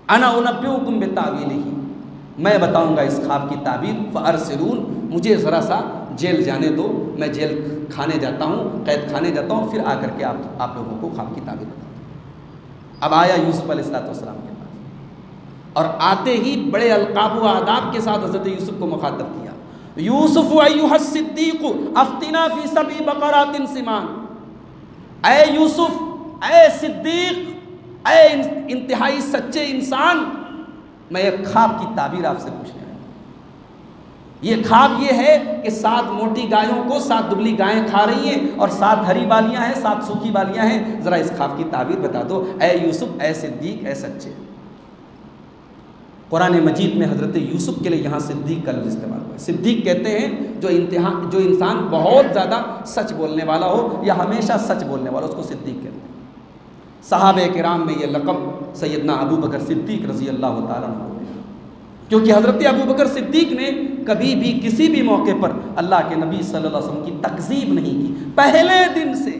अना उनब्बिउकुम बितावीलिही, मैं बताऊंगा इस ख्वाब की ताबीर, फअरसिलून, मुझे ज़रा सा जेल जाने दो, मैं जेल खाने जाता हूँ, कैद खाने जाता हूँ, फिर आकर के आप लोगों को ख्वाब की ताबीर बताता हूँ। अब आया यूसुफ अलैहिस्सलाम के पास, और आते ही बड़े अलकाब व आदाब के साथ हज़रत यूसुफ को मुखातब किया, यूसुफ अय्युहस सिद्दीक़ अफ्तिना फ़ी सबी बक़रातिन सिमान, ऐ यूसुफ, ऐ सिद्दीक़, ऐ इंतहाई सच्चे इंसान, मैं एक ख्वाब की ताबीर आपसे पूछने आया हूँ। ये ख्वाब ये है कि 7 मोटी गायों को 7 दुबली गायें खा रही हैं और 7 हरी बालियां हैं, 7 सूखी बालियां हैं, ज़रा इस ख्वाब की ताबीर बता दो, ऐ यूसुफ, ऐ सिद्दीक़, ऐ सच्चे। कुरान मजीद में हज़रत यूसुफ के लिए यहाँ सिद्दीक़ का लफ्ज़ इस्तेमाल हुआ है। सिद्दीक़ कहते हैं जो इंसान बहुत ज़्यादा सच बोलने वाला हो या हमेशा सच बोलने वाला, उसको सिद्दीक़ कहते हैं। सहाबे किराम में ये लक़ब सैयदना अबू बकर सिद्दीक़ रज़ी अल्लाह ताला अन्हु, क्योंकि हज़रत अबू बकर सिद्दीक़ ने कभी भी किसी भी मौके पर अल्लाह के नबी सल्लल्लाहु अलैहि वसल्लम की तकज़ीब नहीं की। पहले दिन से,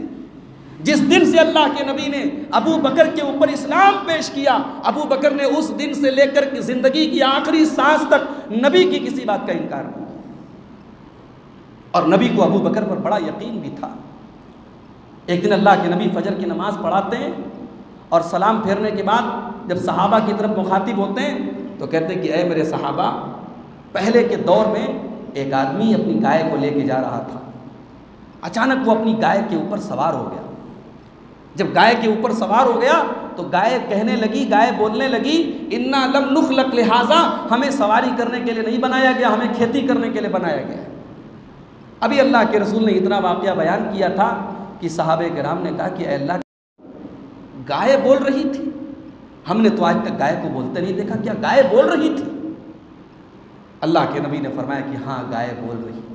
जिस दिन से अल्लाह के नबी ने अबू बकर के ऊपर इस्लाम पेश किया, अबू बकर ने उस दिन से लेकर के ज़िंदगी की आखिरी सांस तक नबी की किसी बात का इनकार नहीं किया, और नबी को अबू बकर पर बड़ा यकीन भी था। एक दिन अल्लाह के नबी फजर की नमाज़ पढ़ाते हैं और सलाम फेरने के बाद जब सहाबा की तरफ मुखातिब होते हैं तो कहते हैं कि ऐ मेरे सहाबा, पहले के दौर में एक आदमी अपनी गाय को लेके जा रहा था, अचानक वो अपनी गाय के ऊपर सवार हो गया। जब गाय के ऊपर सवार हो गया तो गाय कहने लगी, गाय बोलने लगी, इन्ना लम नुखलक लिहाजा, हमें सवारी करने के लिए नहीं बनाया गया, हमें खेती करने के लिए बनाया गया। अभी अल्लाह के रसूल ने इतना वाक़या बयान किया था कि सहाबे किराम ने कहा कि अल्लाह, गाय बोल रही थी, हमने तो आज तक गाय को बोलते नहीं देखा, क्या गाय बोल रही थी? अल्लाह के नबी ने फरमाया कि हाँ, गाय बोल रही थी।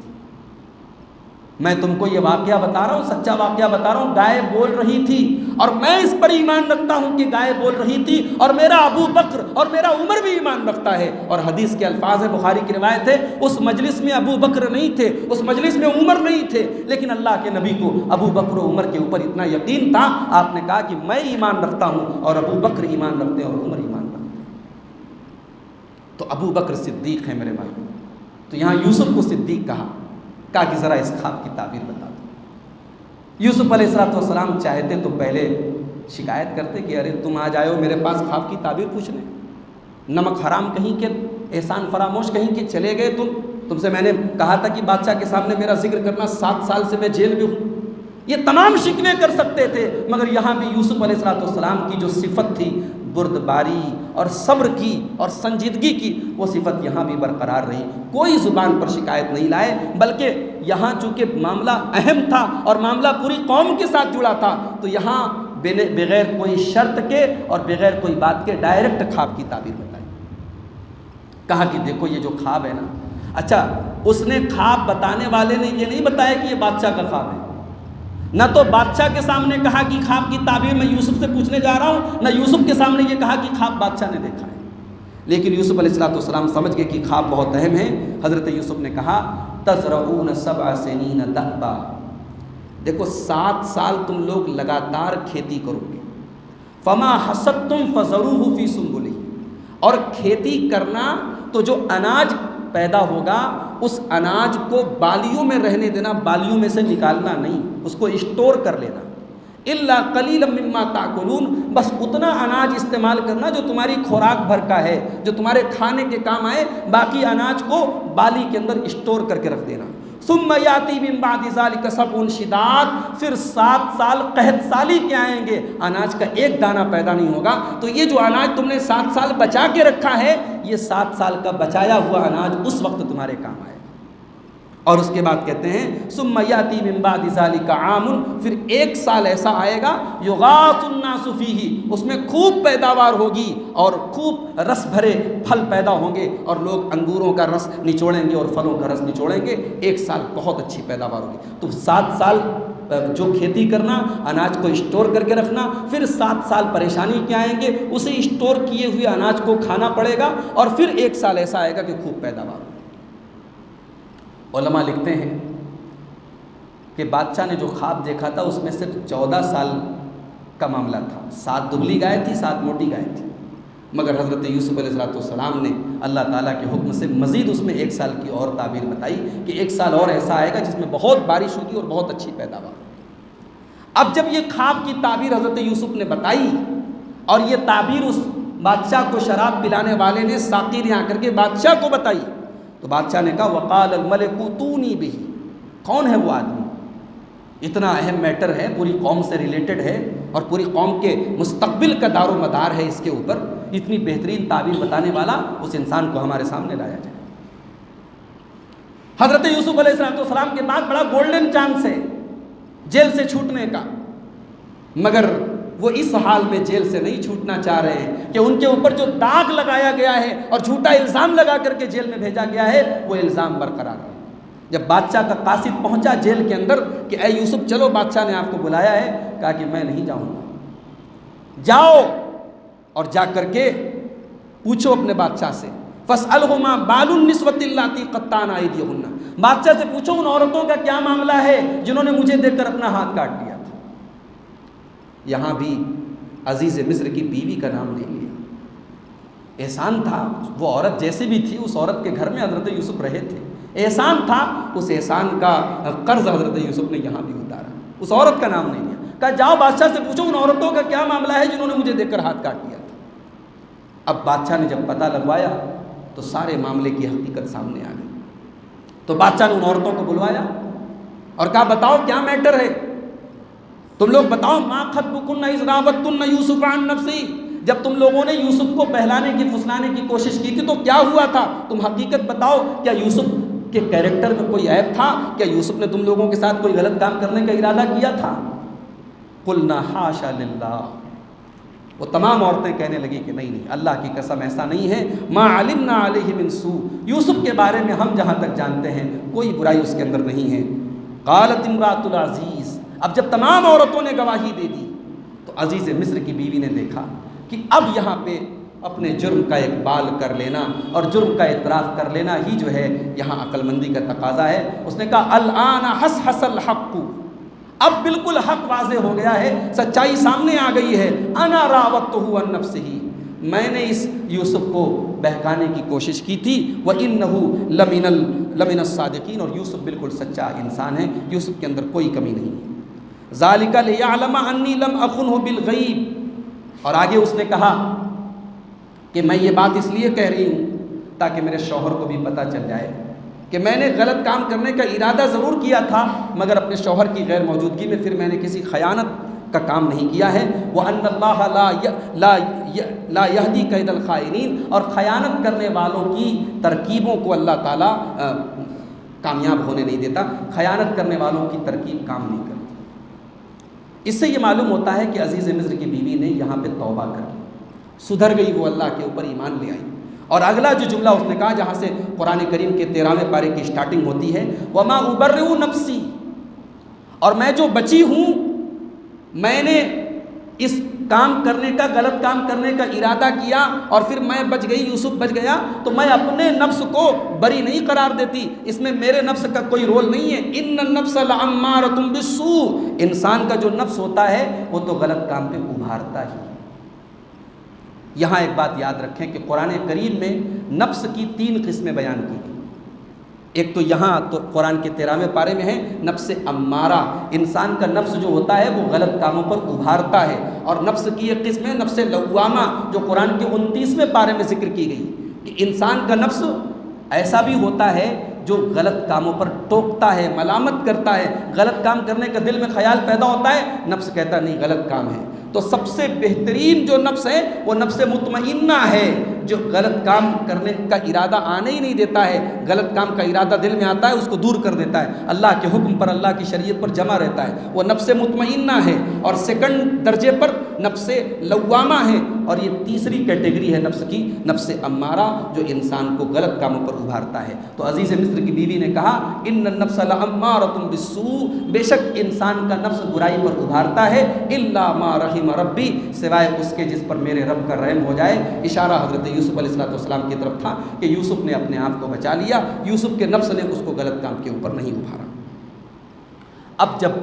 मैं तुमको ये वाक़या बता रहा हूँ, सच्चा वाक़या बता रहा हूँ, गाय बोल रही थी, और मैं इस पर ईमान रखता हूँ कि गाय बोल रही थी, और मेरा अबू बकर और मेरा उमर भी ईमान रखता है। और हदीस के अल्फाज है, बुखारी की रिवायत है, उस मजलिस में अबू बकर नहीं थे, उस मजलिस में उमर नहीं थे, लेकिन अल्लाह के नबी को अबू बकर और उमर के ऊपर इतना यकीन था, आपने कहा कि मैं ईमान रखता हूँ और अबू बकर ईमान रखते हैं और उमर ईमान रखते हैं। तो अबू बकर सिद्दीक़ है मेरे भाई। तो यहाँ यूसुफ को सिद्दीक़ कहा कि ज़रा इस ख्वाब की ताबीर बता दो। यूसुफ अलैहिस्सलाम चाहते तो पहले शिकायत करते कि अरे तुम आज आए हो मेरे पास ख्वाब की ताबीर पूछने, नमक हराम कहीं के, एहसान फरामोश कहीं के चले गए तुमसे मैंने कहा था कि बादशाह के सामने मेरा जिक्र करना, 7 साल से मैं जेल में हूँ, ये तमाम शिकवे कर सकते थे। मगर यहाँ भी यूसुफ अलैहिस्सलाम की जो सिफत थी, बुर्दबारी और सब्र की और संजीदगी की, वो सिफत यहाँ भी बरकरार रही। कोई ज़ुबान पर शिकायत नहीं लाए, बल्कि यहाँ चूँकि मामला अहम था और मामला पूरी कौम के साथ जुड़ा था, तो यहाँ बगैर कोई शर्त के और बगैर कोई बात के डायरेक्ट ख्वाब की ताबीर बताई। कहा कि देखो ये जो ख्वाब है ना, अच्छा उसने ख्वाब बताने वाले ने ये नहीं बताया कि ये बादशाह का ख्वाब है, न तो बादशाह के सामने कहा कि ख्वाब की ताबीर मैं यूसुफ से पूछने जा रहा हूँ, न यूसुफ के सामने ये कहा कि ख्वाब बादशाह ने देखा है। लेकिन यूसुफ अलैहिस्सलाम समझ गए कि ख्वाब बहुत अहम है। हज़रत यूसुफ ने कहा तज़रऊन सबअ सिनीन दअबा, देखो 7 साल तुम लोग लगातार खेती करोगे, फमा हसदतुम फज़रूहु फी सुंबुलिही, और खेती करना तो जो अनाज पैदा होगा उस अनाज को बालियों में रहने देना, बालियों में से निकालना नहीं, उसको स्टोर कर लेना। इल्ला कलीलन मिम्मा ताकुलून, बस उतना अनाज इस्तेमाल करना जो तुम्हारी खुराक भर का है, जो तुम्हारे खाने के काम आए, बाकी अनाज को बाली के अंदर स्टोर करके रख देना। सुम्मा याती मिन बादि ज़ालिका सबउन शिदाद, फिर 7 साल कहत साली के आएंगे, अनाज का एक दाना पैदा नहीं होगा। तो ये जो अनाज तुमने 7 साल बचा के रखा है, ये 7 साल का बचाया हुआ अनाज उस वक्त तुम्हारे काम आएगा। और उसके बाद कहते हैं सुम्मा याती मिन बादि ज़ालिका आमुन, फिर 1 साल ऐसा आएगा युगासुन नासु फीही, उसमें खूब पैदावार होगी और खूब रस भरे फल पैदा होंगे और लोग अंगूरों का रस निचोड़ेंगे और फलों का रस निचोड़ेंगे। 1 साल बहुत अच्छी पैदावार होगी। तो 7 साल जो खेती करना, अनाज को स्टोर करके रखना, फिर 7 साल परेशानी के आएंगे, उसे स्टोर किए हुए अनाज को खाना पड़ेगा, और फिर 1 साल ऐसा आएगा कि खूब पैदावार होगी। उलमा लिखते हैं कि बादशाह ने जो ख्वाब देखा था उसमें सिर्फ 14 साल का मामला था। 7 दुबली गाय थी, 7 मोटी गाय थी, मगर हज़रत यूसुफ अलैहिस्सलाम ने अल्लाह ताला के हुक्म से मज़ीद उसमें 1 साल की और ताबीर बताई कि 1 साल और ऐसा आएगा जिसमें बहुत बारिश होगी और बहुत अच्छी पैदावार। अब जब ये ख्वाब की ताबीर हज़रत यूसुफ ने बताई और ये ताबीर उस बादशाह को शराब पिलाने वाले ने साक़ी ने आकर के बादशाह को बताई, तो बादशाह ने कहा वक़ाल अल मलिकु तूनी बिही, कौन है वो आदमी, इतना अहम मैटर है, पूरी कौम से रिलेटेड है और पूरी कौम के मुस्तक़बिल का दारो मदार है इसके ऊपर, इतनी बेहतरीन ताबीर बताने वाला उस इंसान को हमारे सामने लाया जाए। हज़रत यूसुफ अलैहिस्सलाम के पास बड़ा गोल्डन चांस है जेल से छूटने का, मगर वो इस हाल में जेल से नहीं छूटना चाह रहे हैं कि उनके ऊपर जो दाग लगाया गया है और झूठा इल्ज़ाम लगा करके जेल में भेजा गया है वो इल्ज़ाम बरकरार है। जब बादशाह का कासिद पहुंचा जेल के अंदर कि ए यूसुफ चलो, बादशाह ने आपको बुलाया है, कहा कि मैं नहीं जाऊंगा। जाओ और जा करके पूछो अपने बादशाह से, फस्अलहुमा बालुन निस्वतिल्लाती क़त्तान अयदीहुन्ना, बादशाह से पूछो उन औरतों का क्या मामला है जिन्होंने मुझे देखकर अपना हाथ काट दिया था। यहाँ भी अजीज़ मिस्र की बीवी का नाम नहीं लिया। एहसान था, वो औरत जैसे भी थी उस औरत के घर में हज़रत यूसुफ रहे थे, एहसान था, उस एहसान का कर्ज हज़रत यूसुफ ने यहाँ भी उतारा, उस औरत का नाम नहीं लिया। कहा जाओ बादशाह से पूछो उन औरतों का क्या मामला है जिन्होंने मुझे देखकर हाथ काट दिया था। अब बादशाह ने जब पता लगवाया तो सारे मामले की हकीकत सामने आ गई। तो बादशाह ने उन औरतों को बुलवाया और कहा बताओ क्या मैटर है, तुम लोग बताओ, मा खतबुकुन्ना इज़ रावत्तुन्ना यूसुफ अन नफ्सी, जब तुम लोगों ने यूसुफ को बहलाने की फुसलाने की कोशिश की थी तो क्या हुआ था, तुम हकीकत बताओ। क्या यूसुफ के कैरेक्टर में कोई ऐब था, क्या यूसुफ ने तुम लोगों के साथ कोई गलत काम करने का इरादा किया था। कुल्ना हाशा लिल्लाह, वो तमाम औरतें कहने लगी कि नहीं नहीं, अल्लाह की कसम ऐसा नहीं है, मा अलिमना अलैहि मिन सू, यूसुफ के बारे में हम जहाँ तक जानते हैं कोई बुराई उसके अंदर नहीं है। क़ालत इम्रातुल अज़ीज़, अब जब तमाम औरतों ने गवाही दे दी तो अजीज़ मिस्र की बीवी ने देखा कि अब यहाँ पे अपने जुर्म का इकबाल कर लेना और जुर्म का इतराफ़ कर लेना ही जो है यहाँ अक्लमंदी का तकाजा है। उसने कहा अल आना हस हसल हक़्क़ु, अब बिल्कुल हक़ वाज़े हो गया है, सच्चाई सामने आ गई है। अना रावत्तुहु अन नफ्सिही, मैंने इस यूसुफ को बहकाने की कोशिश की थी। व इन्नहु लमिनस सादिकीन, और यूसुफ बिल्कुल सच्चा इंसान है, यूसुफ के अंदर कोई कमी नहीं है। ज़ालिका लियअलम अन्नी लम अख़ुनहु बिलग़ैब, और आगे उसने कहा कि मैं ये बात इसलिए कह रही हूँ ताकि मेरे शौहर को भी पता चल जाए कि मैंने गलत काम करने का इरादा ज़रूर किया था, मगर अपने शौहर की गैर मौजूदगी में फिर मैंने किसी ख़यानत का काम नहीं किया है। वह अन्नल्लाह ला यहदी कैदल ख़ाइनीन, और ख़यानत करने वालों की तरकीबों को अल्लाह ताला कामयाब होने नहीं देता, ख़यानत करने वालों की तरकीब काम नहीं करती। इससे ये मालूम होता है कि अजीज़ मिस्र की बीवी ने यहाँ पे तौबा कर ली, सुधर गई, वो अल्लाह के ऊपर ईमान ले आई। और अगला जो जुमला उसने कहा जहाँ से कुरान करीम के 13वें पारे की स्टार्टिंग होती है, वमा उबर्रिउ नफ्सी, और मैं जो बची हूँ मैंने इस काम करने का, गलत काम करने का इरादा किया और फिर मैं बच गई, यूसुफ बच गया, तो मैं अपने नफ्स को बरी नहीं करार देती, इसमें मेरे नफ्स का कोई रोल नहीं है। इन्न नफ्स लअम्मारतुम बिस्सू, इंसान का जो नफ्स होता है वो तो गलत काम पे उभारता ही। यहाँ एक बात याद रखें कि कुरान करीम में नफ्स की 3 किस्में बयान की गई। एक तो यहाँ तो कुरान के 13वें पारे में है नफ्स अम्मारा, इंसान का नफ्स जो होता है वो गलत कामों पर उभारता है। और नफ्स की एक किस्म है नफ्स लव्वामा, जो कुरान के 29वें पारे में जिक्र की गई कि इंसान का नफ्स ऐसा भी होता है जो गलत कामों पर टोकता है, मलामत करता है, गलत काम करने का दिल में ख्याल पैदा होता है, नफ्स कहता नहीं गलत काम है। तो सबसे बेहतरीन जो नफ्स है वो नफ्स मुतमइन्ना है, जो गलत काम करने का इरादा आने ही नहीं देता है, गलत काम का इरादा दिल में आता है उसको दूर कर देता है, अल्लाह के हुक्म पर, अल्लाह की शरीयत पर जमा रहता है, वो नफ्स मुतमइन्ना है। और सेकंड दर्जे पर नफ्स लव्वामा है, और ये तीसरी कैटेगरी है नफ्स की, नफ्स अम्मारा, जो इंसान को गलत कामों पर उभारता है। तो अजीज़ मिस्र की बीवी ने कहा इन्न नफ्स लअम्मारतुम बिस्सू, बेशक इंसान का नफ्स बुराई पर उभारता है, इल्ला मा रहिम रब्बी, सिवाय उसके जिस पर मेरे रब का रहम हो जाए। इशारा हज़रत यूसुफ अलैहिस्सलाम की तरफ था कि यूसुफ ने अपने आप को बचा लिया, यूसुफ के नफ्स ने उसको गलत काम के ऊपर नहीं उभारा। अब जब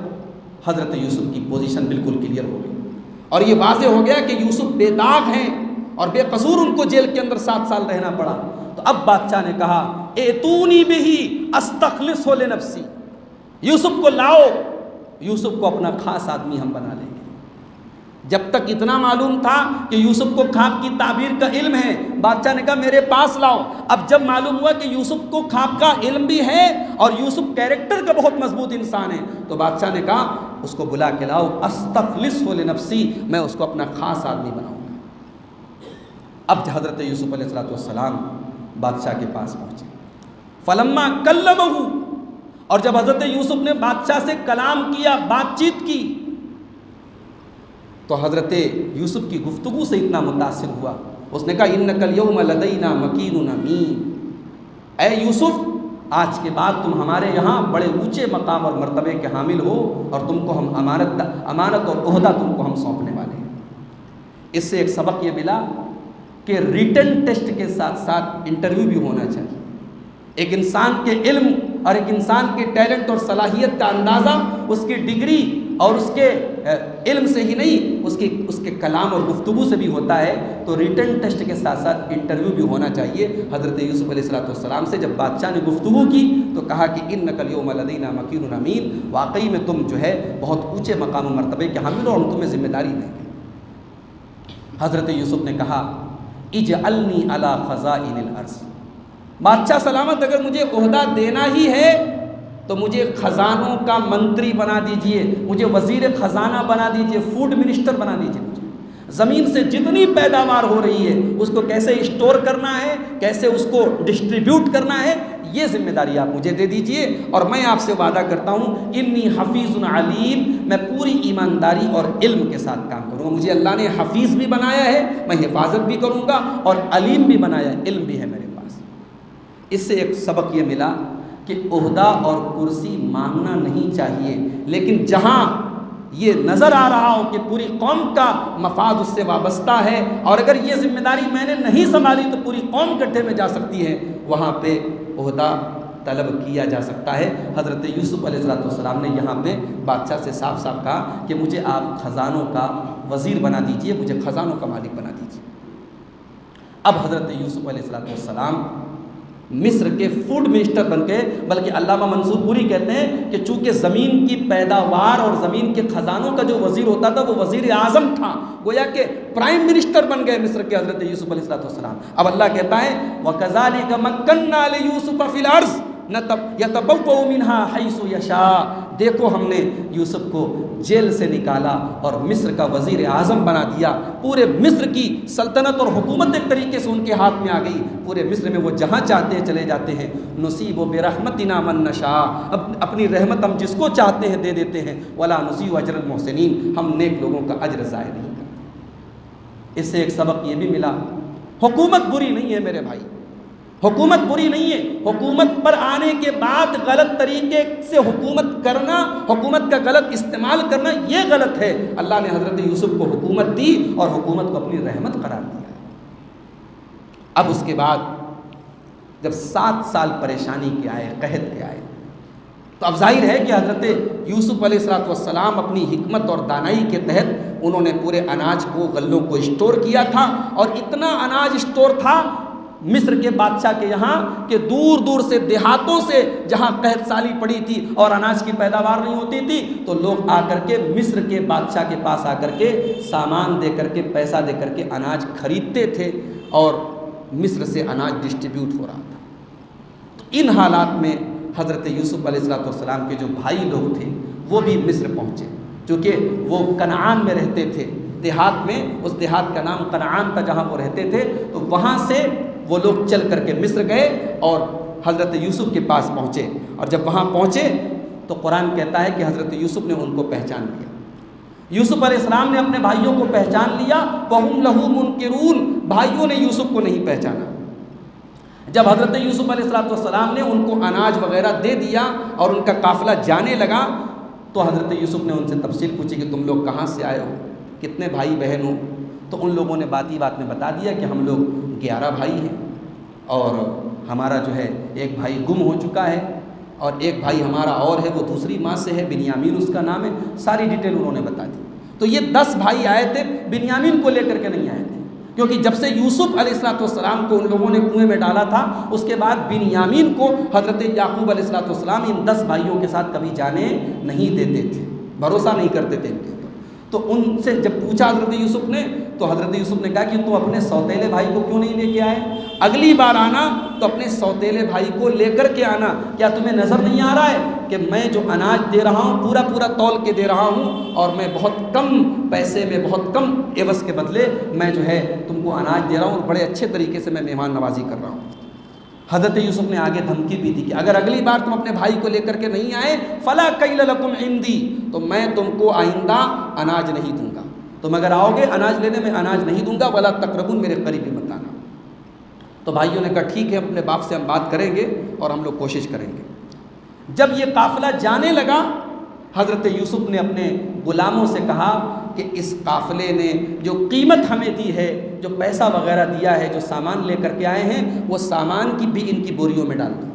हज़रत यूसुफ की पोजीशन बिल्कुल क्लियर हो गई और ये वाज़े हो गया कि यूसुफ बेदाग हैं और बेकसूर उनको जेल के अंदर 7 साल रहना पड़ा, तो अब बादशाह ने कहा एतूनी बिही अस्तखलिसहु लिनफ्सी, यूसुफ को लाओ, यूसुफ को अपना खास आदमी हम बना लेंगे। जब तक इतना मालूम था कि यूसुफ को ख्वाब की ताबीर का इल्म है, बादशाह ने कहा मेरे पास लाओ। अब जब मालूम हुआ कि यूसुफ को ख्वाब का इल्म भी है और यूसुफ कैरेक्टर का बहुत मजबूत इंसान है, तो बादशाह ने कहा उसको बुला के लाओ, अस्तखलिसहु लिनफ्सी, मैं उसको अपना खास आदमी बनाऊंगा। अब हज़रत यूसुफ अलैहिस्सलाम बादशाह के पास पहुँचे, फलम्मा कल्लमहु, और जब हज़रत यूसुफ ने बादशाह से कलाम किया, बातचीत की, तो हज़रत यूसुफ की गुफ्तगू से इतना मुतासिर हुआ, उसने कहा इन्नकल यौमा लदैना मकीनुन अमीन, ऐ यूसुफ आज के बाद तुम हमारे यहाँ बड़े ऊंचे मकाम और मर्तबे के हामिल हो और तुमको हम अमानत और ओहदा तुमको हम सौंपने वाले हैं। इससे एक सबक ये मिला कि रिटन टेस्ट के साथ साथ इंटरव्यू भी होना चाहिए। एक इंसान के इल्म और एक इंसान के टैलेंट और सलाहियत का अंदाज़ा उसकी डिग्री और उसके इल्म से ही नहीं, उसके कलाम और गुफ्तगू से भी होता है। तो रिटन टेस्ट के साथ साथ इंटरव्यू भी होना चाहिए। हज़रत यूसुफ अलैहिस्सलाम से जब बादशाह ने गुफ्तगू की तो कहा कि इन्नकल यौमा लदैना मकीनुन अमीन, वाकई में तुम जो है बहुत ऊँचे मकाम और मर्तबे के हामिल हो और हम तुम्हें जिम्मेदारी देंगे। हज़रत यूसुफ ने कहा इजअलनी अला खज़ाइनिल अर्ज़, बादशाह सलामत अगर मुझे ओहदा देना ही है तो मुझे ख़जानों का मंत्री बना दीजिए, मुझे वज़ीर ख़जाना बना दीजिए, फूड मिनिस्टर बना दीजिए। मुझे ज़मीन से जितनी पैदावार हो रही है उसको कैसे स्टोर करना है, कैसे उसको डिस्ट्रीब्यूट करना है, ये जिम्मेदारी आप मुझे दे दीजिए। और मैं आपसे वादा करता हूँ इन्नी हफ़ीज़ुन अलीम, मैं पूरी ईमानदारी और इल्म के साथ काम करूँगा। मुझे अल्लाह ने हफ़ीज़ भी बनाया है, मैं हिफाजत भी करूँगा, और अलीम भी बनाया है, इल्म भी है मेरे पास। इससे एक सबक ये मिला कि ओहदा और कुर्सी मांगना नहीं चाहिए, लेकिन जहाँ ये नज़र आ रहा हो कि पूरी कौम का मफाद उससे वाबस्ता है और अगर ये जिम्मेदारी मैंने नहीं संभाली तो पूरी कौम गड्ढे में जा सकती है, वहाँ पे ओहदा तलब किया जा सकता है। हज़रत यूसुफ अलैहिस्सलाम ने यहाँ पे बादशाह से साफ साफ कहा कि मुझे आप ख़जानों का वज़ीर बना दीजिए, मुझे ख़जानों का मालिक बना दीजिए। अब हज़रत यूसुफ अलैहिस्सलाम मिस्र के फूड मिनिस्टर बन गए, बल्कि अल्लामा मंसूर पुरी कहते हैं कि चूँकि ज़मीन की पैदावार और ज़मीन के ख़जानों का जो वज़ीर होता था वो वज़ीर आज़म था, गोया के प्राइम मिनिस्टर बन गए मिस्र के हज़रत यूसुफ अलैहिस्सलाम। अब अल्लाह कहता है वकज़ालिका मक्कन्ना लियूसुफ़ फ़िल अर्ज़ यतबव्वअु मिन्हा हैसु यशा, देखो हमने यूसुफ को जेल से निकाला और मिस्र का वज़ीर आज़म बना दिया। पूरे मिस्र की सल्तनत और हुकूमत एक तरीके से उनके हाथ में आ गई। पूरे मिस्र में वो जहाँ चाहते हैं चले जाते हैं। नसीबो बेरहमतिना मन नशा, अब अपनी रहमत हम जिसको चाहते हैं दे देते हैं। वला नुसीबु अजरल मोहसिनीन, हम नेक लोगों का अजर ज़ाय नहीं करते। इससे एक सबक ये भी मिला, हुकूमत बुरी नहीं है मेरे भाई, हुकूमत बुरी नहीं है, हुकूमत पर आने के बाद गलत तरीके से हुकूमत करना, हुकूमत का गलत इस्तेमाल करना, ये गलत है। अल्लाह ने हज़रत यूसुफ को हुकूमत दी और हुकूमत को अपनी रहमत करार दिया। अब उसके बाद जब 7 साल परेशानी के आए, कहत के आए, तो अब जाहिर है कि हज़रत यूसुफ अलैहिस्सलाम अपनी हिकमत और दानाई के तहत उन्होंने पूरे अनाज को, गल्लों को स्टोर किया था। और इतना अनाज स्टोर था मिस्र के बादशाह के यहाँ कि दूर दूर से, देहातों से जहाँ कहत साली पड़ी थी और अनाज की पैदावार नहीं होती थी, तो लोग आकर के मिस्र के बादशाह के पास आकर के सामान दे करके, पैसा दे करके अनाज खरीदते थे और मिस्र से अनाज डिस्ट्रीब्यूट हो रहा था। तो इन हालात में हज़रत यूसुफ अलैहिस्सलाम के जो भाई लोग थे वो भी मिस्र पहुँचे, क्योंकि वो कनान में रहते थे, देहात में, उस देहात का नाम कनान था जहाँ वो रहते थे। तो वहाँ से वो लोग चल करके मिस्र गए और हज़रत यूसुफ के पास पहुँचे। और जब वहाँ पहुँचे तो कुरान कहता है कि हज़रत यूसुफ ने उनको पहचान लिया। यूसुफ अलैहिस्सलाम ने अपने भाइयों को पहचान लिया, वहुम लहू मुनकिरून, भाइयों ने यूसुफ को नहीं पहचाना। जब हज़रत यूसुफ अलैहिस्सलाम ने उनको अनाज वगैरह दे दिया और उनका काफ़िला जाने लगा, तो हज़रत यूसुफ ने उनसे तफसील पूछी कि तुम लोग कहाँ से आए हो, कितने भाई बहन हो। तो उन लोगों ने बात में बता दिया कि हम लोग 11 भाई हैं और हमारा जो है एक भाई गुम हो चुका है और एक भाई हमारा और है, वो दूसरी माँ से है, बिन्यामीन उसका नाम है। सारी डिटेल उन्होंने बता दी। तो ये 10 भाई आए थे, बिन्यामीन को लेकर के नहीं आए थे, क्योंकि जब से यूसुफ अलैहिस्सलाम को उन लोगों ने कुएं में डाला था, उसके बाद बिन्यामीन को हज़रत याकूब अलैहिस्सलाम इन 10 भाइयों के साथ कभी जाने नहीं देते थे, भरोसा नहीं करते थे इनके ऊपर। तो उनसे जब पूछा हज़रत यूसुफ ने, तो हज़रत यूसुफ ने कहा कि तुम अपने सौतेले भाई को क्यों नहीं लेके आए? अगली बार आना तो अपने सौतेले भाई को लेकर के आना। क्या तुम्हें नज़र नहीं आ रहा है कि मैं जो अनाज दे रहा हूँ पूरा पूरा तौल के दे रहा हूँ और मैं बहुत कम पैसे में, बहुत कम एवज़ के बदले मैं जो है तुमको अनाज दे रहा हूँ और बड़े अच्छे तरीके से मैं मेहमान नवाजी कर रहा हूँ। हज़रत यूसुफ ने आगे धमकी भी दी कि अगर अगली बार तुम अपने भाई को लेकर के नहीं आए, फ़ला कैल लकुम इंदी, तो मैं तुमको आइंदा अनाज नहीं दूंगा। तुम अगर आओगे अनाज लेने में अनाज नहीं दूंगा, वला तक़रबून, मेरे करीब भी मत आना। तो भाइयों ने कहा ठीक है, अपने बाप से हम बात करेंगे और हम लोग कोशिश करेंगे। जब ये काफ़िला जाने लगा, हज़रत यूसुफ ने अपने ग़ुलामों से कहा कि इस काफ़िले ने जो कीमत हमें दी है, जो पैसा वगैरह दिया है, जो सामान लेकर के आए हैं, वो सामान की भी इनकी बोरियों में डाल दो।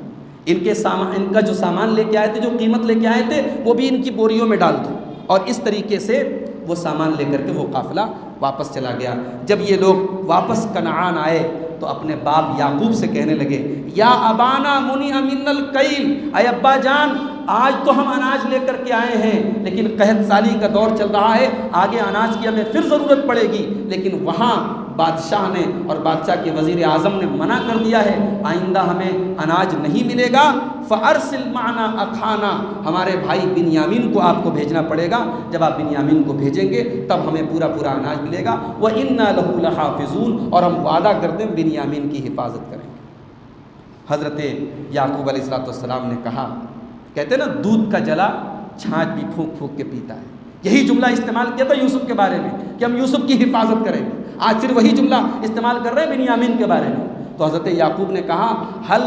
इनका जो सामान लेके आए थे, जो कीमत लेके आए थे, वो भी इनकी बोरियों में डाल दो। और इस तरीके से वो सामान लेकर के वो काफ़िला वापस चला गया। जब ये लोग वापस कनान आए तो अपने बाप याकूब से कहने लगे, या अबाना मुनी अमिनल कैल, अय अब्बा जान, आज तो हम अनाज लेकर के आए हैं, लेकिन कहत साली का दौर चल रहा है, आगे अनाज की हमें फिर ज़रूरत पड़ेगी। लेकिन वहाँ बादशाह ने और बादशाह के वज़ीर आज़म ने मना कर दिया है, आइंदा हमें अनाज नहीं मिलेगा। फ़अरसिल माना अखाना, हमारे भाई बिन्यामीन को आपको भेजना पड़ेगा। जब आप बिन्यामीन को भेजेंगे तब हमें पूरा पूरा अनाज मिलेगा। व इन्ना लहू लहाफ़िज़ून, और हम वादा करते हैं बिन्यामीन की हिफाजत करेंगे। हज़रत याकूब अलैहिस्सलाम ने कहा, कहते ना दूध का जला छाछ भी फूंक फूंक के पीता है, यही जुमला इस्तेमाल किया था यूसुफ के बारे में कि हम यूसुफ की हिफाजत करेंगे। आज फिर वही जुमला इस्तेमाल कर रहे हैं बिन्यामीन के बारे में। तो हज़रत याकूब ने कहा, हल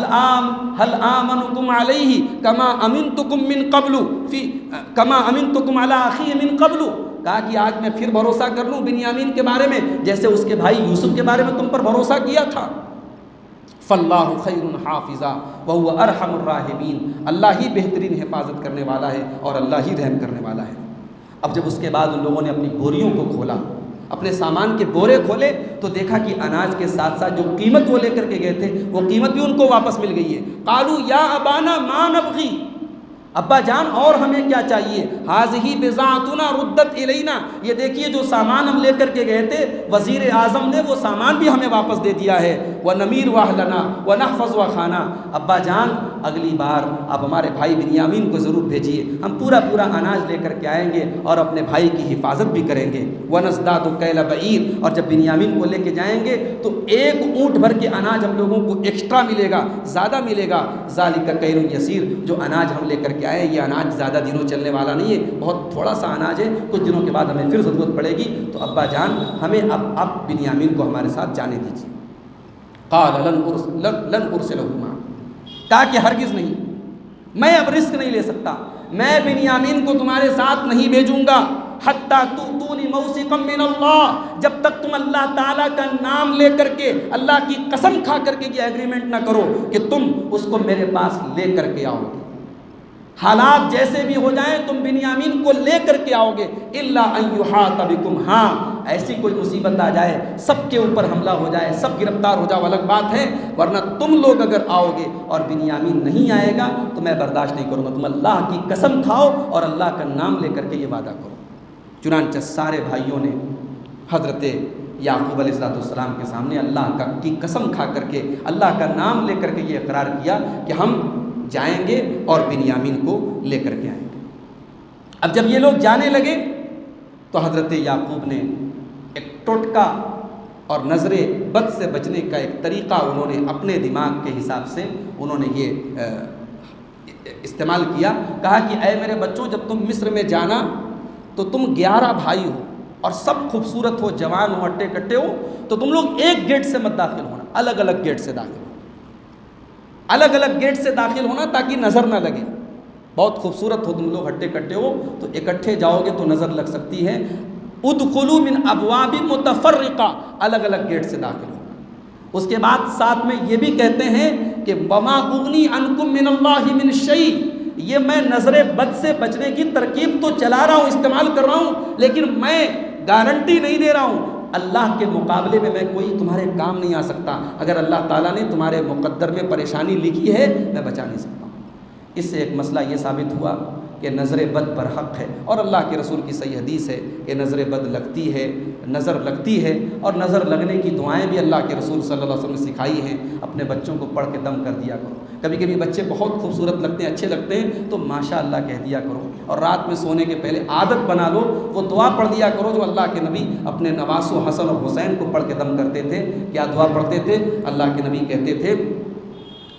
आमनुकुम अलैहि कमा अमिनतुकुम मिन क़ब्लु कमा अमिनतुकुम अला अख़ी मिन क़ब्लु, कहा कि आज मैं फिर भरोसा कर लूँ बिन्यामीन के बारे में, जैसे उसके भाई यूसुफ के बारे में तुम पर भरोसा किया था। फ़ल्लाहु खैरुन हाफ़िज़ा व हुवा अरहमुर राहिमीन, अल्लाह ही बेहतरीन हिफाजत करने वाला है और अल्लाह ही रहम करने वाला है। अब जब उसके बाद उन लोगों ने अपनी बोरियों को खोला, अपने सामान के बोरे खोले, तो देखा कि अनाज के साथ साथ जो कीमत वो लेकर के गए थे, वो कीमत भी उनको वापस मिल गई है। कालू या अबाना मा नबग़ी, अब्बा जान और हमें क्या चाहिए, हाज़िही बिज़ाअतुना रुद्दत इलैना, ये देखिए जो सामान हम लेकर के गए थे, वज़ीर आज़म ने वो सामान भी हमें वापस दे दिया है। व नमीर वाहलना व नहफ़ज़ व खाना, अब्बा जान अगली बार आप हमारे भाई बिन्यामीन को ज़रूर भेजिए, हम पूरा पूरा अनाज लेकर के आएंगे और अपने भाई की हिफाजत भी करेंगे। व नज़दातु कैल बईर, और जब बिन्यामीन को लेके जाएंगे तो 1 ऊँट भर के अनाज हम लोगों को एक्स्ट्रा मिलेगा, ज़्यादा मिलेगा। ज़ालिका कैलुन यसीर, जो अनाज हम लेकर क्या है, ये अनाज ज़्यादा दिनों चलने वाला नहीं है, बहुत थोड़ा सा अनाज है, कुछ दिनों के बाद हमें फिर ज़रूरत पड़ेगी। तो अब्बा जान हमें अब बिन्यामीन को हमारे साथ जाने दीजिए। क़ाल लन उरसिलहु माअ, कहा कि हरगिज़ नहीं, मैं अब रिस्क नहीं ले सकता, मैं बिन्यामीन को तुम्हारे साथ नहीं भेजूंगा हत्ता तुतूनी मौसिक़म मिन अल्लाह, जब तक तुम अल्लाह ताला का नाम ले करके, अल्लाह की कसम खा करके ये एग्रीमेंट ना करो कि तुम उसको मेरे पास ले करके आओगे। हालात जैसे भी हो जाएं तुम बिन्यामीन को ले करके आओगे। इल्ला अन युहात बिकुम, हाँ ऐसी कोई मुसीबत आ जाए, सबके ऊपर हमला हो जाए, सब गिरफ्तार हो जाओ, अलग बात है, वरना तुम लोग अगर आओगे और बिन्यामीन नहीं आएगा तो मैं बर्दाश्त नहीं करूँगा। तुम अल्लाह की कसम खाओ और अल्लाह का नाम लेकर के ये वादा करो। चुनांचे सारे भाइयों ने हज़रत याकूब अलैहिस्सलाम के सामने अल्लाह की कसम खा करके, अल्लाह का नाम लेकर के ये इकरार किया कि हम जाएंगे और बिन्यामीन को लेकर के आएंगे। अब जब ये लोग जाने लगे तो हज़रत याकूब ने एक टोटका और नज़रे बद से बचने का एक तरीक़ा उन्होंने अपने दिमाग के हिसाब से उन्होंने ये इस्तेमाल किया। कहा कि ऐ मेरे बच्चों, जब तुम मिस्र में जाना तो तुम 11 भाई हो और सब खूबसूरत हो, जवान हो, अट्टे कट्टे हो, तो तुम लोग एक गेट से मत दाखिल होना, अलग अलग गेट से दाखिल होना, अलग अलग गेट से दाखिल होना ताकि नज़र ना लगे। बहुत खूबसूरत हो तुम लोग, हट्टे कट्टे हो, तो इकट्ठे जाओगे तो नज़र लग सकती है। उदखुलू मिन अबवाबिन मुतफर्रिका, अलग अलग गेट से दाखिल होना। उसके बाद साथ में ये भी कहते हैं कि वमा उगनी अनकुम मिनल्लाहि मिन शै, ये मैं नज़रे बद से बचने की तरकीब तो चला रहा हूँ, इस्तेमाल कर रहा हूँ, लेकिन मैं गारंटी नहीं दे रहा हूँ। अल्लाह के मुकाबले में मैं कोई तुम्हारे काम नहीं आ सकता। अगर अल्लाह ताला ने तुम्हारे मुक़द्दर में परेशानी लिखी है, मैं बचा नहीं सकता। इससे एक मसला ये साबित हुआ कि नज़र बद पर हक़ है, और अल्लाह के रसूल की सही हदीस है कि नज़र बद लगती है, नज़र लगती है, और नज़र लगने की दुआएं भी अल्लाह के रसूल सल्लल्लाहु अलैहि वसल्लम ने सिखाई हैं। अपने बच्चों को पढ़ के दम कर दिया करो। कभी कभी बच्चे बहुत खूबसूरत लगते हैं, अच्छे लगते हैं, तो माशा अल्लाह कह दिया करो, और रात में सोने के पहले आदत बना लो, वो दुआ पढ़ दिया करो जो अल्लाह के नबी अपने नवासों हसन और हुसैन को पढ़ के दम करते थे। क्या दुआ पढ़ते थे? अल्लाह के नबी कहते थे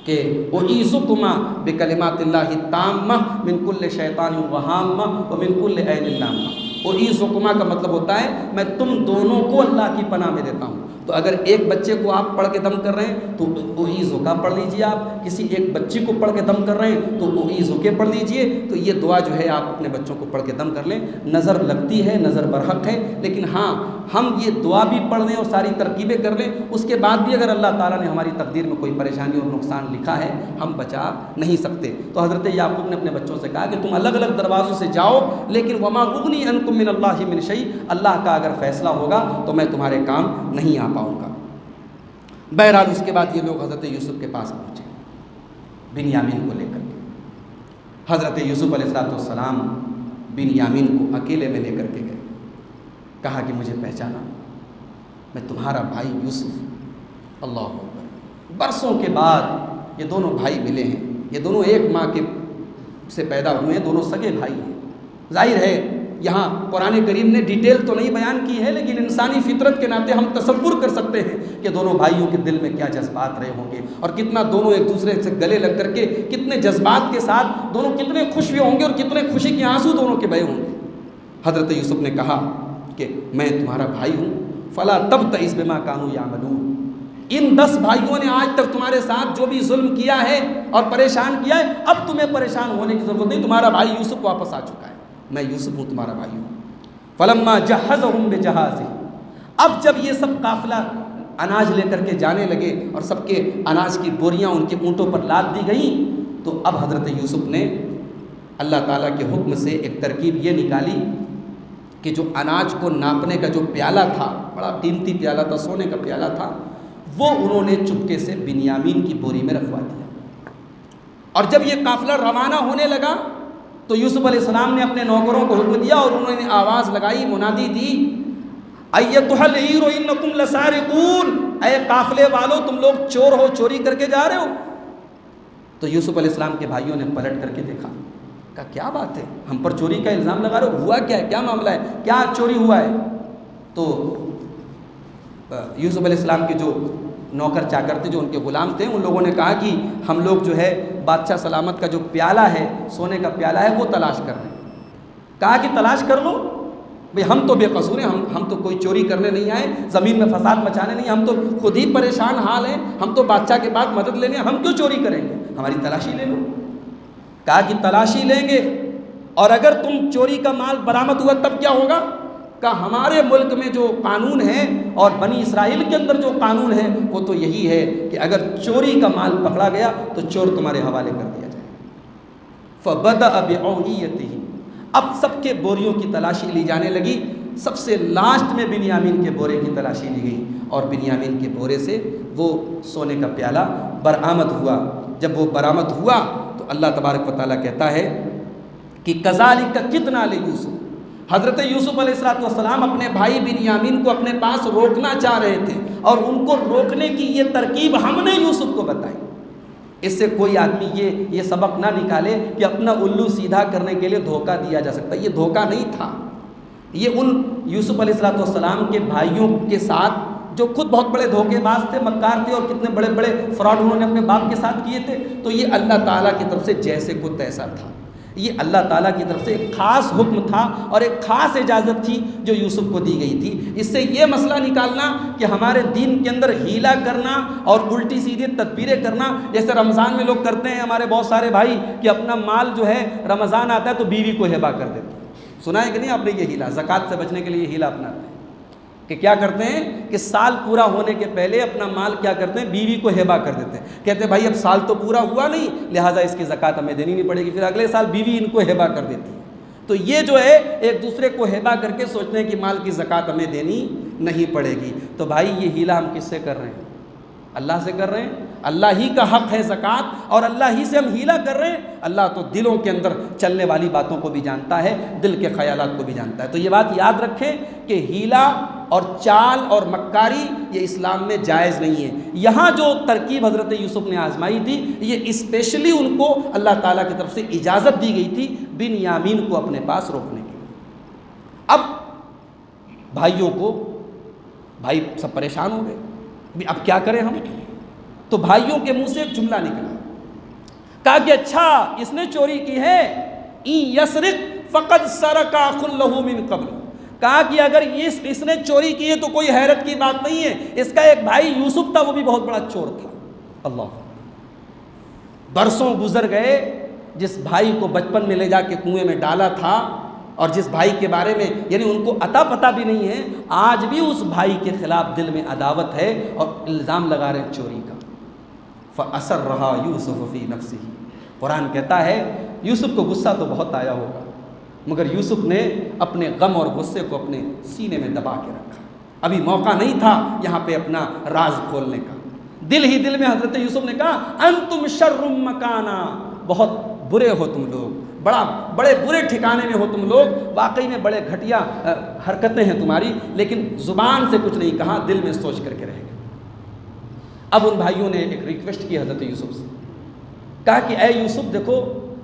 कि उईज़ुकुमा बिकलिमातिल्लाहि ताम्मा मिन कुल्लि शैतानिन व हाम्मा व मिन कुल्लि ऐनिन लाम्मा। उईज़ुकुमा का मतलब होता है मैं तुम दोनों को अल्लाह की पनाह में देता हूँ। तो अगर एक बच्चे को आप पढ़ के दम कर रहे हैं तो उईज़ु का पढ़ लीजिए, आप किसी एक बच्ची को पढ़ के दम कर रहे हैं तो उईज़ु के पढ़ लीजिए। तो ये दुआ जो है आप अपने बच्चों को पढ़ के दम कर लें। नज़र लगती है, नज़र बरहक है, लेकिन हाँ हम ये दुआ भी पढ़ लें और सारी तरकीबें कर लें, उसके बाद भी अगर अल्लाह ताला ने हमारी तकदीर में कोई परेशानी और नुकसान लिखा है, हम बचा नहीं सकते। तो हज़रत याकूब ने अपने बच्चों से कहा कि तुम अलग अलग दरवाज़ों से जाओ, लेकिन वमा उगनी अनकुम मिनल्लाहि मिन शै, अल्लाह का अगर फ़ैसला होगा तो मैं तुम्हारे काम नहीं आ पाऊँगा। बहरहाल उसके बाद ये लोग हज़रत यूसुफ़ के पास पहुँचे बिन्यामीन को लेकर के। हज़रत यूसुफ़ अलैहिस्सलाम बिन्यामीन को अकेले में लेकर के गए। कहा कि मुझे पहचाना, मैं तुम्हारा भाई यूसुफ़। अल्लाह अकबर। बरसों के बाद ये दोनों भाई मिले हैं, ये दोनों एक माँ के से पैदा हुए हैं, दोनों सगे भाई हैं। जाहिर है यहाँ कुरान करीम ने डिटेल तो नहीं बयान की है, लेकिन इंसानी फितरत के नाते हम तसव्वुर कर सकते हैं कि दोनों भाइयों के दिल में क्या जज्बात रहे होंगे, और कितना दोनों एक दूसरे से गले लग करके कितने जज्बात के साथ दोनों कितने खुश हुए होंगे और कितने खुशी के आंसू दोनों के बहे होंगे। हज़रत यूसुफ़ ने कहा कि मैं तुम्हारा भाई हूँ। फ़ला तब्तइस बिमा कानू यामलून, इन 10 भाइयों ने आज तक तुम्हारे साथ जो भी जुल्म किया है और परेशान किया है, अब तुम्हें परेशान होने की ज़रूरत नहीं। तुम्हारा भाई यूसुफ़ वापस आ चुका है, मैं यूसुफ़ हूँ, तुम्हारा भाई हूँ। फलम्मा जहज़हुम बिजहाज़िही, अब जब ये सब काफ़िला अनाज लेकर के जाने लगे और सबके अनाज की बोरियाँ उनके ऊँटों पर लाद दी गई, तो अब हज़रत यूसुफ़ ने अल्लाह ताला के हुक्म से एक तरकीब ये निकाली कि जो अनाज को नापने का जो प्याला था, बड़ा कीमती प्याला था, सोने का प्याला था, वो उन्होंने चुपके से बिन्यामीन की बोरी में रखवा दिया। और जब ये काफ़िला रवाना होने लगा तो यूसुफ़ अलैहिस्सलाम ने अपने नौकरों को हुक्म दिया और उन्होंने आवाज़ लगाई, मुनादी दी, अय्यतुहल ईर इन्नकुम लसारिकून, ऐ काफ़िले वालों तुम लोग चोर हो, चोरी करके जा रहे हो। तो यूसुफ़ अलैहिस्सलाम के भाइयों ने पलट करके देखा, कहा क्या बात है, हम पर चोरी का इल्ज़ाम लगा रहे हो, हुआ क्या है, क्या मामला है, क्या चोरी हुआ है। तो यूसुफ़ अलैहिस्सलाम के जो नौकर चाकर थे, जो उनके ग़ुलाम थे, उन लोगों ने कहा कि हम लोग जो है बादशाह सलामत का जो प्याला है, सोने का प्याला है, वो तलाश कर रहे हैं। कहा कि तलाश कर लो। भाई हम तो बेकसूर हैं, हम तो कोई चोरी करने नहीं आए, ज़मीन में फसाद मचाने नहीं, हम तो खुद ही परेशान हाल हैं, हम तो बादशाह के पास मदद लेने, हम क्यों चोरी करेंगे, हमारी तलाशी ले लो। कहा कि तलाशी लेंगे और अगर तुम चोरी का माल बरामद हुआ तब क्या होगा। कहा हमारे मुल्क में जो कानून है और बनी इसराइल के अंदर जो कानून है वो तो यही है कि अगर चोरी का माल पकड़ा गया तो चोर तुम्हारे हवाले कर दिया जाए। फ़बदअ बिअौइयतिही, अब सबके बोरियों की तलाशी ली जाने लगी। सबसे लास्ट में बिन्यामीन के बोरे की तलाशी ली गई और बिन्यामीन के बोरे से वो सोने का प्याला बरामद हुआ। जब वो बरामद हुआ तो अल्लाह तबारक व तआला कहता है कि कज़ालिक किदना लियूसुफ, हज़रत यूसुफ अलैहिस्सलाम अपने भाई बिन्यामीन को अपने पास रोकना चाह रहे थे और उनको रोकने की ये तरकीब हमने यूसुफ को बताई। इससे कोई आदमी ये सबक ना निकाले कि अपना उल्लू सीधा करने के लिए धोखा दिया जा सकता है। ये धोखा नहीं था, ये उन यूसुफ अलैहिस्सलाम के भाइयों के साथ जो खुद बहुत बड़े धोखेबाज थे, मक्कार थे और कितने बड़े बड़े फ्रॉड उन्होंने अपने बाप के साथ किए थे। तो ये अल्लाह ताला की तरफ से जैसे को तैसा था, ये अल्लाह ताला की तरफ से एक ख़ास हुक्म था और एक ख़ास इजाज़त थी जो यूसुफ को दी गई थी। इससे ये मसला निकालना कि हमारे दीन के अंदर हीला करना और उल्टी सीधी तदबीरें करना, जैसे रमज़ान में लोग करते हैं हमारे बहुत सारे भाई कि अपना माल जो है रमज़ान आता है तो बीवी को हिबा कर देते हैं। सुना है कि नहीं आपने ये हीला, ज़कात से बचने के लिए हीला अपनाते हैं कि क्या करते हैं कि साल पूरा होने के पहले अपना माल क्या करते हैं, बीवी को हिबा कर देते हैं। कहते हैं भाई अब साल तो पूरा हुआ नहीं, लिहाजा इसकी ज़कात हमें देनी नहीं पड़ेगी, फिर अगले साल बीवी इनको हिबा कर देती है। तो ये जो है एक दूसरे को हिबा करके सोचते हैं कि माल की ज़कात हमें देनी नहीं पड़ेगी। तो भाई ये हीला हम किससे कर रहे हैं, अल्लाह से कर रहे हैं। अल्लाह ही का हक़ है ज़कात और अल्लाह ही से हम हीला कर रहे हैं। अल्लाह तो दिलों के अंदर चलने वाली बातों को भी जानता है, दिल के ख़यालात को भी जानता है। तो ये बात याद रखें कि हीला और चाल और मक्कारी ये इस्लाम में जायज़ नहीं है। यहाँ जो तरकीब हज़रत यूसुफ ने आजमाई थी ये स्पेशली उनको अल्लाह ताला की तरफ से इजाज़त दी गई थी बिन्यामीन को अपने पास रोकने के लिए। अब भाइयों को, भाई सब परेशान हो गए, अब क्या करें हम। तो भाइयों के मुंह से एक जुमला निकला, कहा कि अच्छा इसने चोरी की है, इन यसरिक फ़क़द सरका खुल्लहु मिन क़ब्ल, कहा कि अगर इसने चोरी की है तो कोई हैरत की बात नहीं है, इसका एक भाई यूसुफ था वो भी बहुत बड़ा चोर था। अल्लाह, बरसों गुजर गए, जिस भाई को बचपन में ले जाके कुएं में डाला था और जिस भाई के बारे में यानी उनको अता पता भी नहीं है, आज भी उस भाई के ख़िलाफ़ दिल में अदावत है और इल्ज़ाम लगा रहे चोरी का। फ़असर रहा यूसुफ फ़ी नफ्सिही, कुरान कहता है यूसुफ को गुस्सा तो बहुत आया होगा मगर यूसुफ ने अपने गम और गुस्से को अपने सीने में दबा के रखा। अभी मौका नहीं था यहाँ पे अपना राज खोलने का। दिल ही दिल में हज़रत यूसुफ ने कहा अंतुम शर्रुम मकाना, बहुत बुरे हो तुम लोग, बड़े बुरे ठिकाने में हो तुम लोग, वाकई में बड़े घटिया हरकतें हैं तुम्हारी, लेकिन ज़ुबान से कुछ नहीं कहा, दिल में सोच करके रह गए। अब उन भाइयों ने एक रिक्वेस्ट की हज़रत यूसुफ से, कहा कि ऐ यूसुफ देखो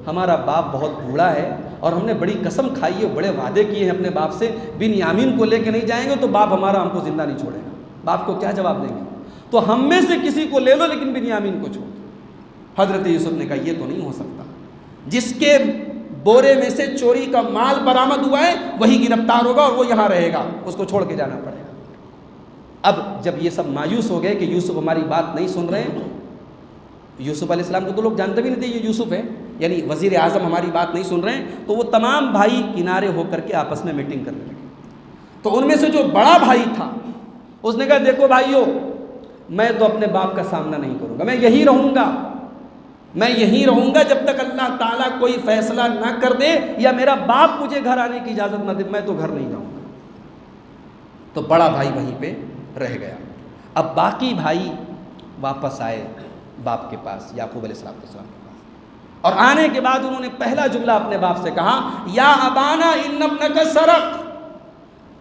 हमारा बाप बहुत बूढ़ा है और हमने बड़ी कसम खाई है, बड़े वादे किए हैं अपने बाप से, बिन्यामीन को लेके नहीं जाएंगे तो बाप हमारा हमको ज़िंदा नहीं छोड़ेगा। बाप को क्या जवाब देंगे, तो हम में से किसी को ले लो लेकिन बिन्यामीन को छोड़। हज़रत यूसुफ ने कहा यह तो नहीं हो सकता, जिसके बोरे में से चोरी का माल बरामद हुआ है वही गिरफ्तार होगा और वो यहाँ रहेगा, उसको छोड़ के जाना पड़ेगा। अब जब ये सब मायूस हो गए कि यूसुफ हमारी बात नहीं सुन रहे, यूसुफ अलैहिस्सलाम को तो लोग जानते भी नहीं थे ये यूसुफ है, यानी वज़ीर आज़म हमारी बात नहीं सुन रहे हैं, तो वो तमाम भाई किनारे होकर के आपस में मीटिंग करने लगे। तो उनमें से जो बड़ा भाई था उसने कहा देखो भाइयों, मैं तो अपने बाप का सामना नहीं करूँगा, मैं यहीं रहूँगा जब तक अल्लाह ताला कोई फ़ैसला ना कर दे या मेरा बाप मुझे घर आने की इजाज़त ना दे, मैं तो घर नहीं जाऊँगा। तो बड़ा भाई वहीं पे रह गया। अब बाकी भाई वापस आए बाप के पास, याकूब अलैहिस्सलाम के पास, और आने के बाद उन्होंने पहला जुमला अपने बाप से कहा, या अबाना इन्न इब्नका सरक,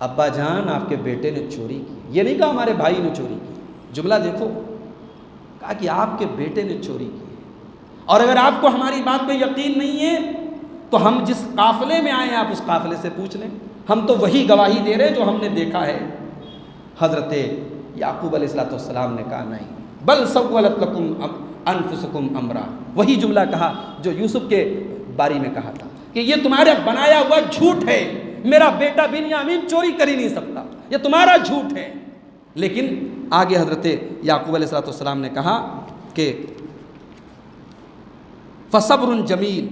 अब्बा जान आपके बेटे ने चोरी की। ये नहीं कहा हमारे भाई ने चोरी की, जुमला देखो, कहा कि आपके बेटे ने चोरी की और अगर आपको हमारी बात पे यकीन नहीं है तो हम जिस काफ़िले में आए हैं आप उस काफ़िले से पूछ लें, हम तो वही गवाही दे रहे हैं जो हमने देखा है। हज़रत याकूब अलैहिस्सलाम ने कहा नहीं, बल सव्वलत लकुम अनफुसुकुम अमरा, वही जुमला कहा जो यूसुफ के बारे में कहा था कि ये तुम्हारा बनाया हुआ झूठ है, मेरा बेटा बिन्यामीन चोरी कर ही नहीं सकता, ये तुम्हारा झूठ है। लेकिन आगे हज़रत याकूब अलैहिस्सलाम ने कहा कि फ़सब्रुन जमील,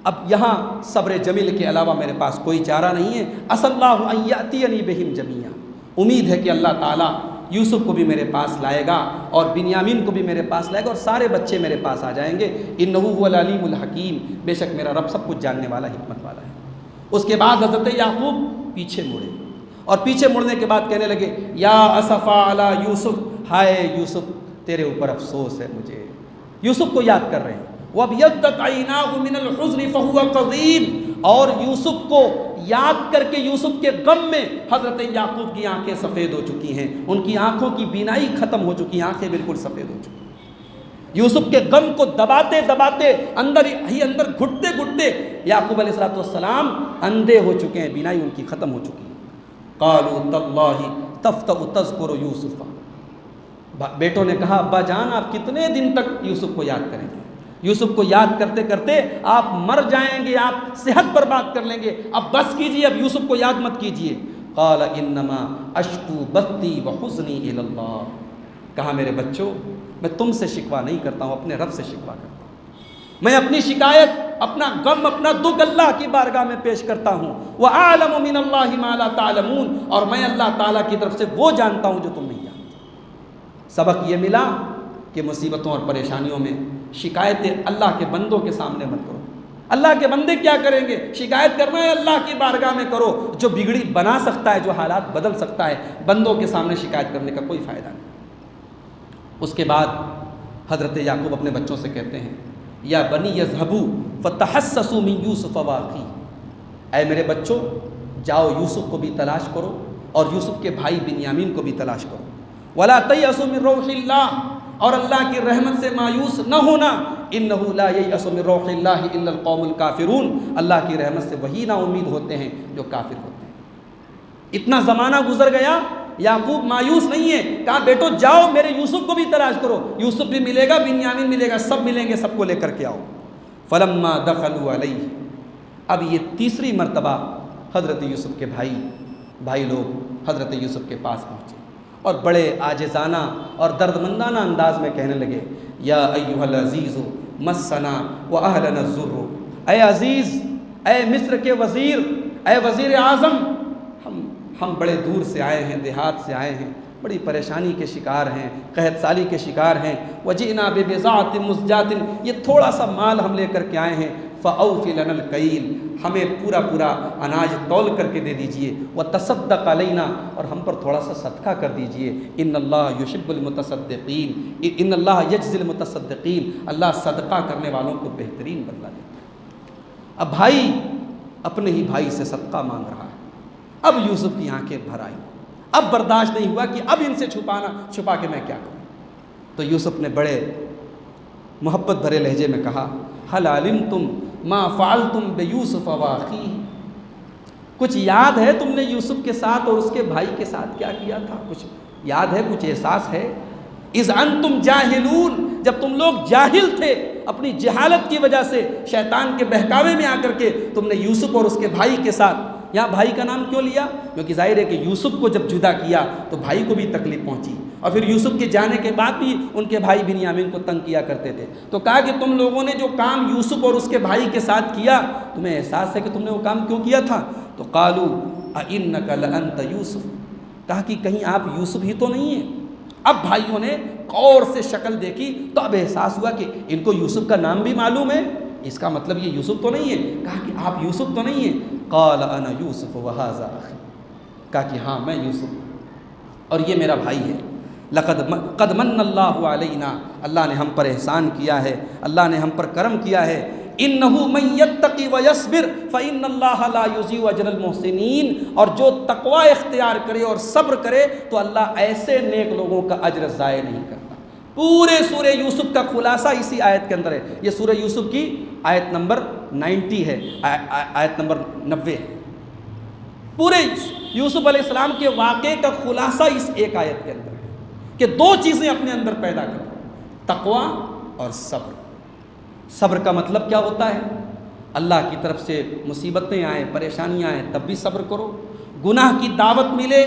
अब यहाँ सब्र जमील के अलावा मेरे पास कोई चारा नहीं है। असल्लाहु अन यातियनी बिहिम जमीआ, उम्मीद है कि अल्लाह ताला यूसुफ को भी मेरे पास लाएगा और बिन्यामीन को भी मेरे पास लाएगा और सारे बच्चे मेरे पास आ जाएंगे। इन्नहु हुवल अलीमुल हकीम, बेशक मेरा रब सब कुछ जानने वाला, हिकमत वाला है। उसके बाद हज़रत याकूब पीछे मुड़े और पीछे मुड़ने के बाद कहने लगे, या असफ़ा अला यूसुफ, हाय यूसुफ तेरे ऊपर अफसोस है मुझे। यूसुफ को याद कर रहे हैं। वअब्यद्दत ऐनाहु मिनल हुज़्नि फहुवा कज़ीम, और यूसुफ को याद करके यूसुफ के गम में हज़रत याकूब की आंखें सफ़ेद हो चुकी हैं, उनकी आंखों की बीनाई ख़त्म हो चुकी, आंखें बिल्कुल सफ़ेद हो चुकी। यूसुफ के गम को दबाते दबाते अंदर ही अंदर घुटते घुटते याकूब अलैहिस्सलाम अंधे हो चुके हैं, बीनाई उनकी ख़त्म हो चुकी है। क़ालू तल्लाहि तफ़्तउ तज़कुरु यूसुफ़, बेटों ने कहा, अब्बा जान आप कितने दिन तक यूसुफ को याद करेंगे? यूसुफ को याद करते करते आप मर जाएंगे, आप सेहत बर्बाद कर लेंगे, अब बस कीजिए, अब यूसुफ को याद मत कीजिए। क़ाल इन्नमा अश्कू बत्ती व हुज़्नी इलल्लाह, कहा मेरे बच्चों मैं तुमसे शिकवा नहीं करता हूँ, अपने रब से शिकवा करता हूँ। मैं अपनी शिकायत, अपना गम, अपना दुख अल्लाह की बारगाह में पेश करता हूँ। व आलमु मिनल्लाहि मा ला तालमून, और मैं अल्लाह ताला की तरफ से वो जानता हूँ जो तुम नहीं जानते। सबक ये मिला कि मुसीबतों और परेशानियों में शिकायतें अल्लाह के बंदों के सामने मत करो। अल्लाह के बंदे क्या करेंगे? शिकायत करना है अल्लाह की बारगाह में करो, जो बिगड़ी बना सकता है, जो हालात बदल सकता है। बंदों के सामने शिकायत करने का कोई फ़ायदा नहीं। उसके बाद हज़रत याकूब अपने बच्चों से कहते हैं, या बनी यज़हबू फ़तहस्ससू मिन यूसुफ़ व अख़ीह, ऐ मेरे बच्चों जाओ यूसुफ को भी तलाश करो और यूसुफ के भाई बिन्यामीन को भी तलाश करो। वला तयअसू मिन रौहिल्लाह, और अल्लाह की रहमत से मायूस न होना। इन्नहु ला ययअसु मिन रौहिल्लाहि इल्लल कौमुल काफिरून, अल्लाह की रहमत से वही ना उम्मीद होते हैं जो काफिर होते हैं। इतना ज़माना गुजर गया, याकूब मायूस नहीं है। कहा बेटो जाओ मेरे यूसुफ को भी तलाश करो, यूसुफ भी मिलेगा, बिन्यामीन मिलेगा, सब मिलेंगे, सबको लेकर के आओ। फलम्मा दखलू अलैहि, अब ये तीसरी मरतबा हज़रत यूसुफ के भाई लोग हज़रत यूसुफ के पास पहुँचे और बड़े आजिज़ाना और दर्दमंदाना अंदाज में कहने लगे, या अय्युहल अज़ीज़ु मस्सना व अहलना ज़ुर्रु, ऐ अज़ीज़, ऐ मिस्र के वज़ीर, ऐ वज़ीर आज़म, हम बड़े दूर से आए हैं, देहात से आए हैं, बड़ी परेशानी के शिकार हैं, कहत साली के शिकार हैं। वजीना बिबिज़ातिन मुज़जातिन, ये थोड़ा सा माल हम लेकर के आए हैं। फ़अौफ़ि लनल कैल, हमें पूरा पूरा अनाज तौल करके दे दीजिए। व तसद्दक़ अलैना, और हम पर थोड़ा सा सदका कर दीजिए। इन्नल्लाह युहिब्बुल मुतसद्दिक़ीन, इन्नल्लाह यजज़िल मुतसद्दिक़ीन, अल्लाह सदका करने वालों को बेहतरीन बदला देता है। अब भाई अपने ही भाई से सदका मांग रहा है। अब यूसुफ की आंखें भर आई, अब बर्दाश्त नहीं हुआ कि अब इनसे छुपा के मैं क्या करूँ। तो यूसुफ ने बड़े मोहब्बत भरे लहजे में कहा, हल अलिमतुम मा फ़अलतुम बियूसुफ़ व अख़ीह, कुछ याद है तुमने यूसुफ के साथ और उसके भाई के साथ क्या किया था? कुछ याद है, कुछ एहसास है? इज़ अंतुम जाहिलून, जब तुम लोग जाहिल थे, अपनी जहालत की वजह से शैतान के बहकावे में आकर के तुमने यूसुफ और उसके भाई के साथ, यहाँ भाई का नाम क्यों लिया? क्योंकि जाहिर है कि यूसुफ को जब जुदा किया तो भाई को भी तकलीफ़ पहुँची, और फिर यूसुफ के जाने के बाद भी उनके भाई बिन्यामीन को तंग किया करते थे। तो कहा कि तुम लोगों ने जो काम यूसुफ और उसके भाई के साथ किया, तुम्हें एहसास है कि तुमने वो काम क्यों किया था? तो कालू अइन्नका लअन्त यूसुफ, कहा कि कहीं आप यूसुफ ही तो नहीं हैं। अब भाइयों ने गौर से शक्ल देखी तो अब एहसास हुआ कि इनको यूसुफ का नाम भी मालूम है, इसका मतलब ये यूसुफ तो नहीं है। कहा कि आप यूसुफ तो नहीं हैं? क़ाल अना यूसुफ व हाज़ा अख़ी, कहा कि हाँ मैं यूसुफ और ये मेरा भाई है। क़द मन्नल्लाहु अलैना, अल्लाह ने हम पर एहसान किया है, अल्लाह ने हम पर करम किया है। इन्नहु मन यत्तक़ि व यस्बिर फ़इन्नल्लाह ला युज़ीउ अजरल मुहसिनीन, और जो तक़वा इख्तियार करे और सब्र करे तो अल्लाह ऐसे नेक लोगों का अजर ज़ाय नहीं करता। पूरे सूरह यूसुफ का खुलासा इसी आयत के अंदर है। ये सूरह यूसुफ की आयत नंबर 90 है, आयत नंबर 90 है। पूरे यूसुफ अलैहिस्सलाम के वाक़े का खुलासा इस एक आयत के अंदर है कि दो चीज़ें अपने अंदर पैदा करो, तक़वा और सब्र। सब्र का मतलब क्या होता है? अल्लाह की तरफ से मुसीबतें आए, परेशानियाँ आएँ, तब भी सब्र करो। गुनाह की दावत मिले,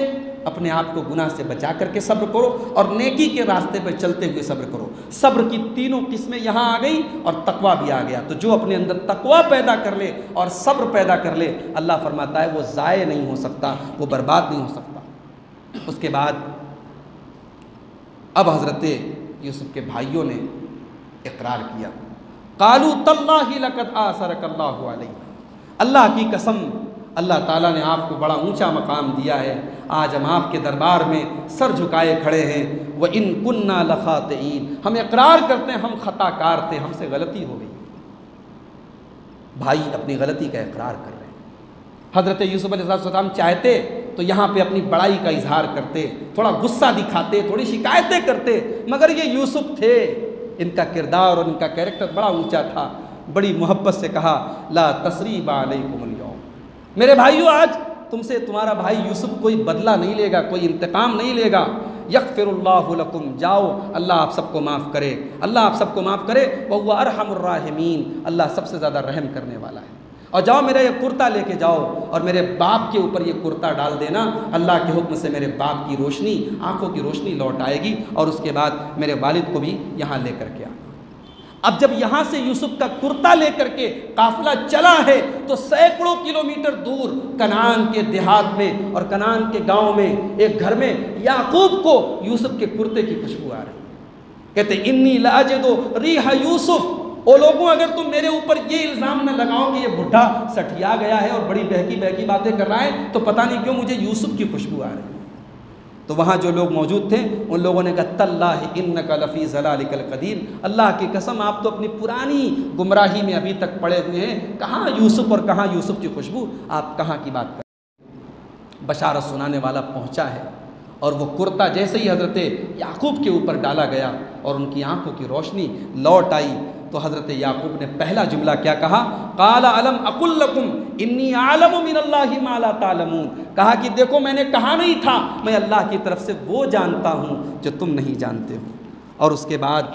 अपने आप को गुनाह से बचा करके सब्र करो, और नेकी के रास्ते पर चलते हुए सब्र करो। सब्र की तीनों किस्में यहाँ आ गई और तकवा भी आ गया। तो जो अपने अंदर तकवा पैदा कर ले और सब्र पैदा कर ले, अल्लाह फरमाता है वो ज़ाये नहीं हो सकता, वो बर्बाद नहीं हो सकता। उसके बाद अब हज़रत यूसुफ के भाइयों ने इकरार किया, कालू तल्लाहि लक़द आसरकल्लाहु अलैहि, अल्लाह की कसम अल्लाह ताला ने आपको बड़ा ऊंचा मकाम दिया है, आज हम आपके दरबार में सर झुकाए खड़े हैं। व इन कुन्ना लखातीन, हम इकरार करते हैं हम खताकार थे, हमसे गलती हो गई। भाई अपनी गलती का इकरार कर रहे हैं। हज़रत यूसुफ अलैहिस्सलाम चाहते तो यहाँ पे अपनी बड़ाई का इजहार करते, थोड़ा गुस्सा दिखाते, थोड़ी शिकायतें करते, मगर ये यूसुफ थे, इनका किरदार और इनका कैरेक्टर बड़ा ऊंचा था। बड़ी मोहब्बत से कहा, ला तसरीब अलैकुमुल यौम, मेरे भाइयों आज तुमसे तुम्हारा भाई यूसुफ कोई बदला नहीं लेगा, कोई इंतकाम नहीं लेगा। यग़फ़िरुल्लाहु लकुम, जाओ अल्लाह आप सबको माफ़ करे, अल्लाह आप सबको माफ़ करे। वहुवा अरहमुर राहिमीन, अल्लाह सबसे ज़्यादा रहम करने वाला है। और जाओ मेरा ये कुर्ता लेके जाओ और मेरे बाप के ऊपर ये कुर्ता डाल देना, अल्लाह के हुक्म से मेरे बाप की रोशनी, आँखों की रोशनी लौट आएगी, और उसके बाद मेरे वालिद को भी यहाँ लेकर के आना। अब जब यहाँ से यूसुफ का कुर्ता लेकर के काफिला चला है तो सैकड़ों किलोमीटर दूर कनान के देहात में और कनान के गांव में एक घर में याकूब को यूसुफ के कुर्ते की खुशबू आ रही। कहते इन्नी लाजिदु रीहा यूसुफ, ओ लोगों अगर तुम मेरे ऊपर ये इल्ज़ाम न लगाओ कि ये बुढ़ा सठिया गया है और बड़ी बहकी बहकी बातें कर रहा है, तो पता नहीं क्यों मुझे यूसुफ की खुशबू आ रही है। तो वहाँ जो लोग मौजूद थे उन लोगों ने कहा, तल्लाहि इन्नका लफ़ी ज़लालिकल क़दीम, अल्लाह की कसम आप तो अपनी पुरानी गुमराही में अभी तक पड़े हुए हैं, कहाँ यूसुफ और कहाँ यूसुफ की खुशबू, आप कहाँ की बात कर। बशारत सुनाने वाला पहुँचा है और वो कुर्ता जैसे ही हज़रत याकूब के ऊपर डाला गया और उनकी आँखों की रोशनी लौट आई, तो हज़रत याकूब ने पहला जुमला क्या कहा, काला अलम अकुल लकुम इन्नी आलमु मिनल्लाहि मा ला तालमून, कहा कि देखो मैंने कहा नहीं था, मैं अल्लाह की तरफ से वो जानता हूँ जो तुम नहीं जानते हो। और उसके बाद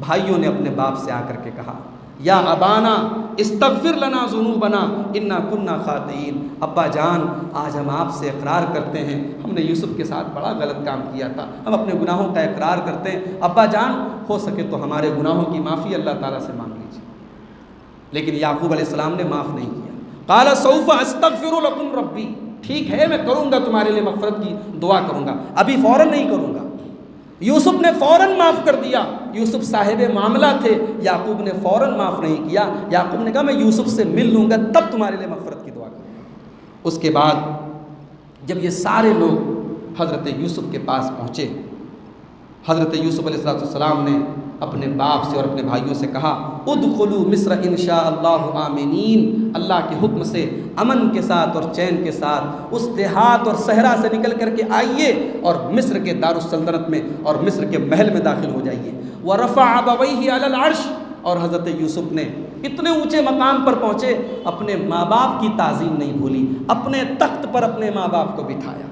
भाइयों ने अपने बाप से आकर के कहा, या अबाना इस्तगफिर लना ज़ुनूबना इन्ना कुन्ना खातीन, अब्बा जान आज हम आपसे इकरार करते हैं, हमने यूसुफ के साथ बड़ा गलत काम किया था, हम अपने गुनाहों का इकरार करते हैं, अब्बा जान हो सके तो हमारे गुनाहों की माफ़ी अल्लाह ताला से मांग लीजिए। लेकिन याकूब अलैहिस्सलाम ने माफ़ नहीं किया। क़ाला सौफ़ अस्तग़फ़िरु लकुम रब्बी, ठीक है मैं करूँगा तुम्हारे लिए मग़फ़िरत की दुआ करूँगा, अभी फ़ौरन नहीं करूँगा। यूसुफ ने फ़ौरन माफ़ कर दिया, यूसुफ साहिब मामला थे, याकूब ने फ़ौरन माफ़ नहीं किया। याकूब ने कहा मैं यूसुफ से मिल लूँगा तब तुम्हारे लिए मग़फ़िरत की दुआ करूँगा। उसके बाद जब ये सारे लोग हज़रत यूसुफ के पास पहुँचे, हज़रत यूसुफ अलैहिस्सलाम ने अपने बाप से और अपने भाइयों से कहा, उदखुलू मिस्र इंशाअल्लाहु आमिनीन, अल्लाह के हुक्म से अमन के साथ और चैन के साथ उस देहात और सहरा से निकल करके आइए और मिस्र के दारुस्सल्तनत में और मिस्र के महल में दाखिल हो जाइए। व रफ़अ अबवैहि अलल अर्श, और हज़रत यूसुफ ने इतने ऊंचे मकाम पर पहुँचे, अपने माँ बाप की ताज़ीम नहीं भूली, अपने तख्त पर अपने माँ बाप को बिठाया,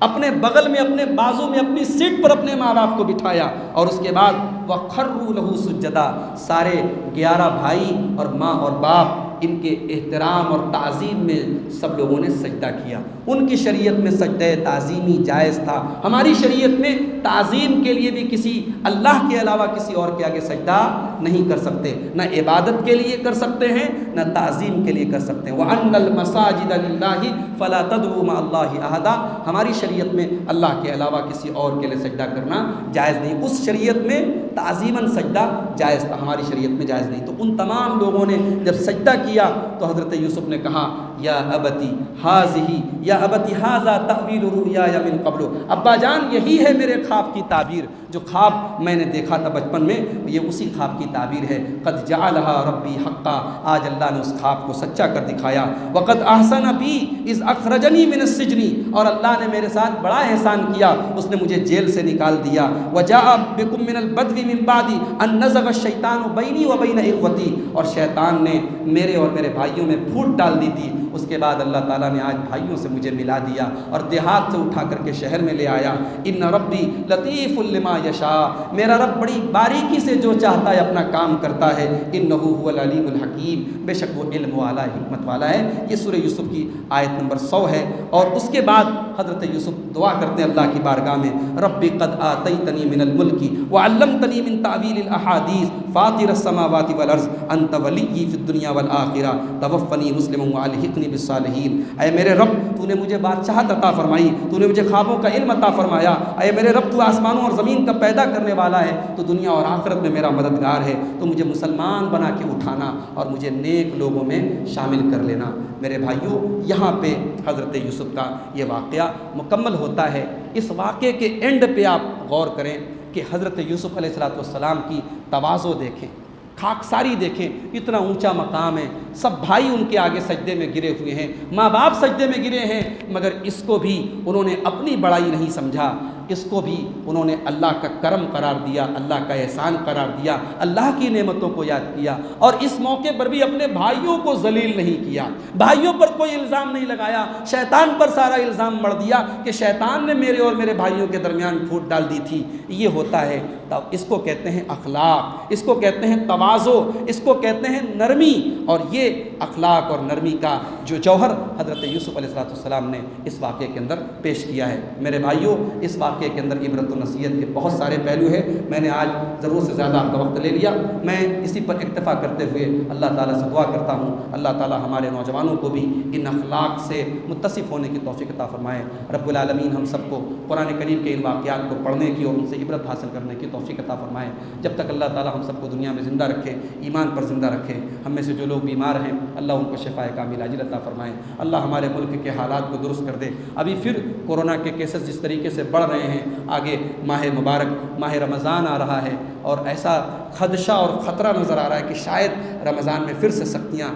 अपने बगल में अपने बाजू में अपनी सीट पर अपने माँ बाप को बिठाया, और उसके बाद वह खर्रू लहू सुज्जदा, सारे 11 भाई और माँ और बाप इनके एहतराम और ताज़ीम में सब लोगों ने सजदा किया। उनकी शरीयत में सजदा ताज़ीमी जायज़ था, हमारी शरीयत में ताज़ीम के लिए भी किसी अल्लाह के अलावा किसी और के आगे सजदा नहीं कर सकते, न इबादत के लिए कर सकते हैं न ताज़ीम के लिए कर सकते हैं। व अन्नल मसाजिद लिल्लाहि फ़ला तदउ मा अल्लाहि अहदा, हमारी शरीयत में अल्लाह के अलावा किसी और के लिए सजदा करना जायज़ नहीं। उस शरीयत में ताज़ीमन सजदा जायज़ था, हमारी शरीयत में जायज़ नहीं। तो उन तमाम लोगों ने जब सजदा किया तो हज़रत यूसुफ ने कहा, या अबती हाज़िही या अबती हाज़ा तअवील रुया मिन क़ब्ल, अब्बा जान यही है मेरे ख्वाब की ताबीर, जो ख्वाब मैंने देखा था बचपन में ये उसी ख्वाब की ताबीर है। क़द जअलहा रब्बी हक़्क़ा, आज अल्लाह ने उस ख्वाब को सच्चा कर दिखाया। वक़द अहसन बी इज़ अख़रजनी मिन अस्सिजनी, और अल्लाह ने मेरे साथ बड़ा एहसान किया, उसने मुझे जेल से निकाल दिया। वजाअ बिकुम मिनल बदवी मिन बादी अन नज़ग़ शैतानु बैनी व बैन इख़्वती, और शैतान ने मेरे और मेरे भाइयों में फूट डाल दी थी, उसके बाद अल्लाह ताला ने आज भाइयों से मुझे मिला दिया और देहात से उठा करके शहर में ले आया। इन्न रब्बी लतीफ़ुल लिमा यशा, मेरा रब बड़ी बारीकी से जो चाहता है अपना काम करता है। इन्नहु हुवल अलीमुल हकीम, बेशक वो इल्म वाला हिकमत वाला है। ये सूरह यूसुफ की आयत नंबर 100 है। और उसके बाद हज़रत यूसुफ दुआ करते हैं अल्लाह की बारगाह में, रब्बी क़द आतैतनी मिनल मुल्की व अल्लमतनी मिन तावीलिल अहादीस फ़ातिरस समावाति वल अर्ज़ अंत वलिय्यी फ़िद दुनिया वल आखिरा तवफ़्फ़नी मुस्लिमन व अलहिक़नी बिस्सालिहीन। ऐ मेरे रब, तूने मुझे बादशाहत अता फरमाई, तूने मुझे ख्वाबों का इल्म अता फरमाया। ऐ मेरे रब, तू आसमानों और ज़मीन का पैदा करने वाला है, तो दुनिया और आखिरत में मेरा मददगार है। तो मुझे मुसलमान बना के उठाना और मुझे नेक लोगों में शामिल कर लेना। मेरे भाइयों, यहाँ पे हज़रत यूसुफ का ये वाक़या मुकम्मल होता है। इस वाक़े के एंड पे आप गौर करें कि हज़रत यूसुफ अलैहिस्सलाम की तवाज़ो देखें, खाकसारी देखें। इतना ऊंचा मकाम है, सब भाई उनके आगे सजदे में गिरे हुए हैं, माँ बाप सजदे में गिरे हैं, मगर इसको भी उन्होंने अपनी बड़ाई नहीं समझा, इसको भी उन्होंने अल्लाह का करम करार दिया, अल्लाह का एहसान करार दिया, अल्लाह की नेमतों को याद किया। और इस मौके पर भी अपने भाइयों को जलील नहीं किया, भाइयों पर कोई इल्ज़ाम नहीं लगाया, शैतान पर सारा इल्ज़ाम मढ़ दिया कि शैतान ने मेरे और मेरे भाइयों के दरमियान फूट डाल दी थी। ये होता है, तब इसको कहते हैं अखलाक, इसको कहते हैं तवाज़ो, इसको कहते हैं नरमी। और ये अखलाक और नरमी का जो जौहर हज़रत यूसुफ अलैहिस्सलाम ने इस वाक़े के अंदर पेश किया है। मेरे भाइयों, इस वाक़े के अंदर इबरत व नसीहत के बहुत सारे पहलू हैं। मैंने आज ज़रूरत से ज़्यादा आपका वक्त ले लिया। मैं इसी पर इक्तफ़ा करते हुए अल्लाह ताला से दुआ करता हूँ, अल्लाह ताला हमारे नौजवानों को भी इन अखलाक से मुत्तसिफ़ होने की तौफ़ीक़ अता फ़रमाए। रब्बुल आलमीन हम सबको कुरान करीम के इन वाक़यात को पढ़ने की और उनसे इबरत हासिल करने की तौफ़ीक़ अता फ़रमाए। जब तक अल्लाह ताला हम सबको दुनिया में ज़िंदा रखे, ईमान पर ज़िंदा रखे। हम में से जो लोग बीमार हैं, अल्लाह उनको शिफ़ाए कामिल आजिल अता फ़रमाए। अल्लाह हमारे मुल्क के हालात को दुरुस्त कर दे। अभी फिर कोरोना के केसेस जिस तरीके से बढ़ रहे हैं, आगे माह मुबारक माह रमज़ान आ रहा है और ऐसा खदशा और ख़तरा नज़र आ रहा है कि शायद रमज़ान में फिर से सख्तियाँ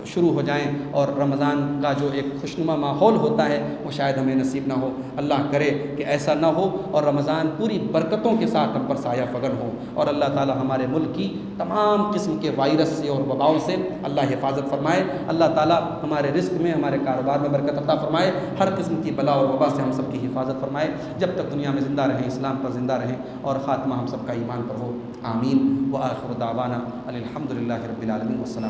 शुरू हो जाएं और रमज़ान का जो एक खुशनुमा माहौल होता है वो शायद हमें नसीब ना हो। अल्लाह करे कि ऐसा ना हो और रमज़ान पूरी बरकतों के साथ हम पर साया फगन हो। और अल्लाह ताला हमारे मुल्क की तमाम किस्म के वायरस से और वबाओं से अल्लाह हिफाजत फरमाए। अल्लाह ताला हमारे रिस्क में, हमारे कारोबार में बरकत अता फरमाए। हर किस्म की बला और वबा से हम सब की हिफाजत फरमाए। जब तक दुनिया में ज़िंदा रहें, इस्लाम पर ज़िंदा रहें और ख़ात्मा हम सब का ईमान पर हो। आमीन। व आखिर दावाना अनिल हम्दुलिल्लाहि रब्बिल आलमीन। वस्सलाम।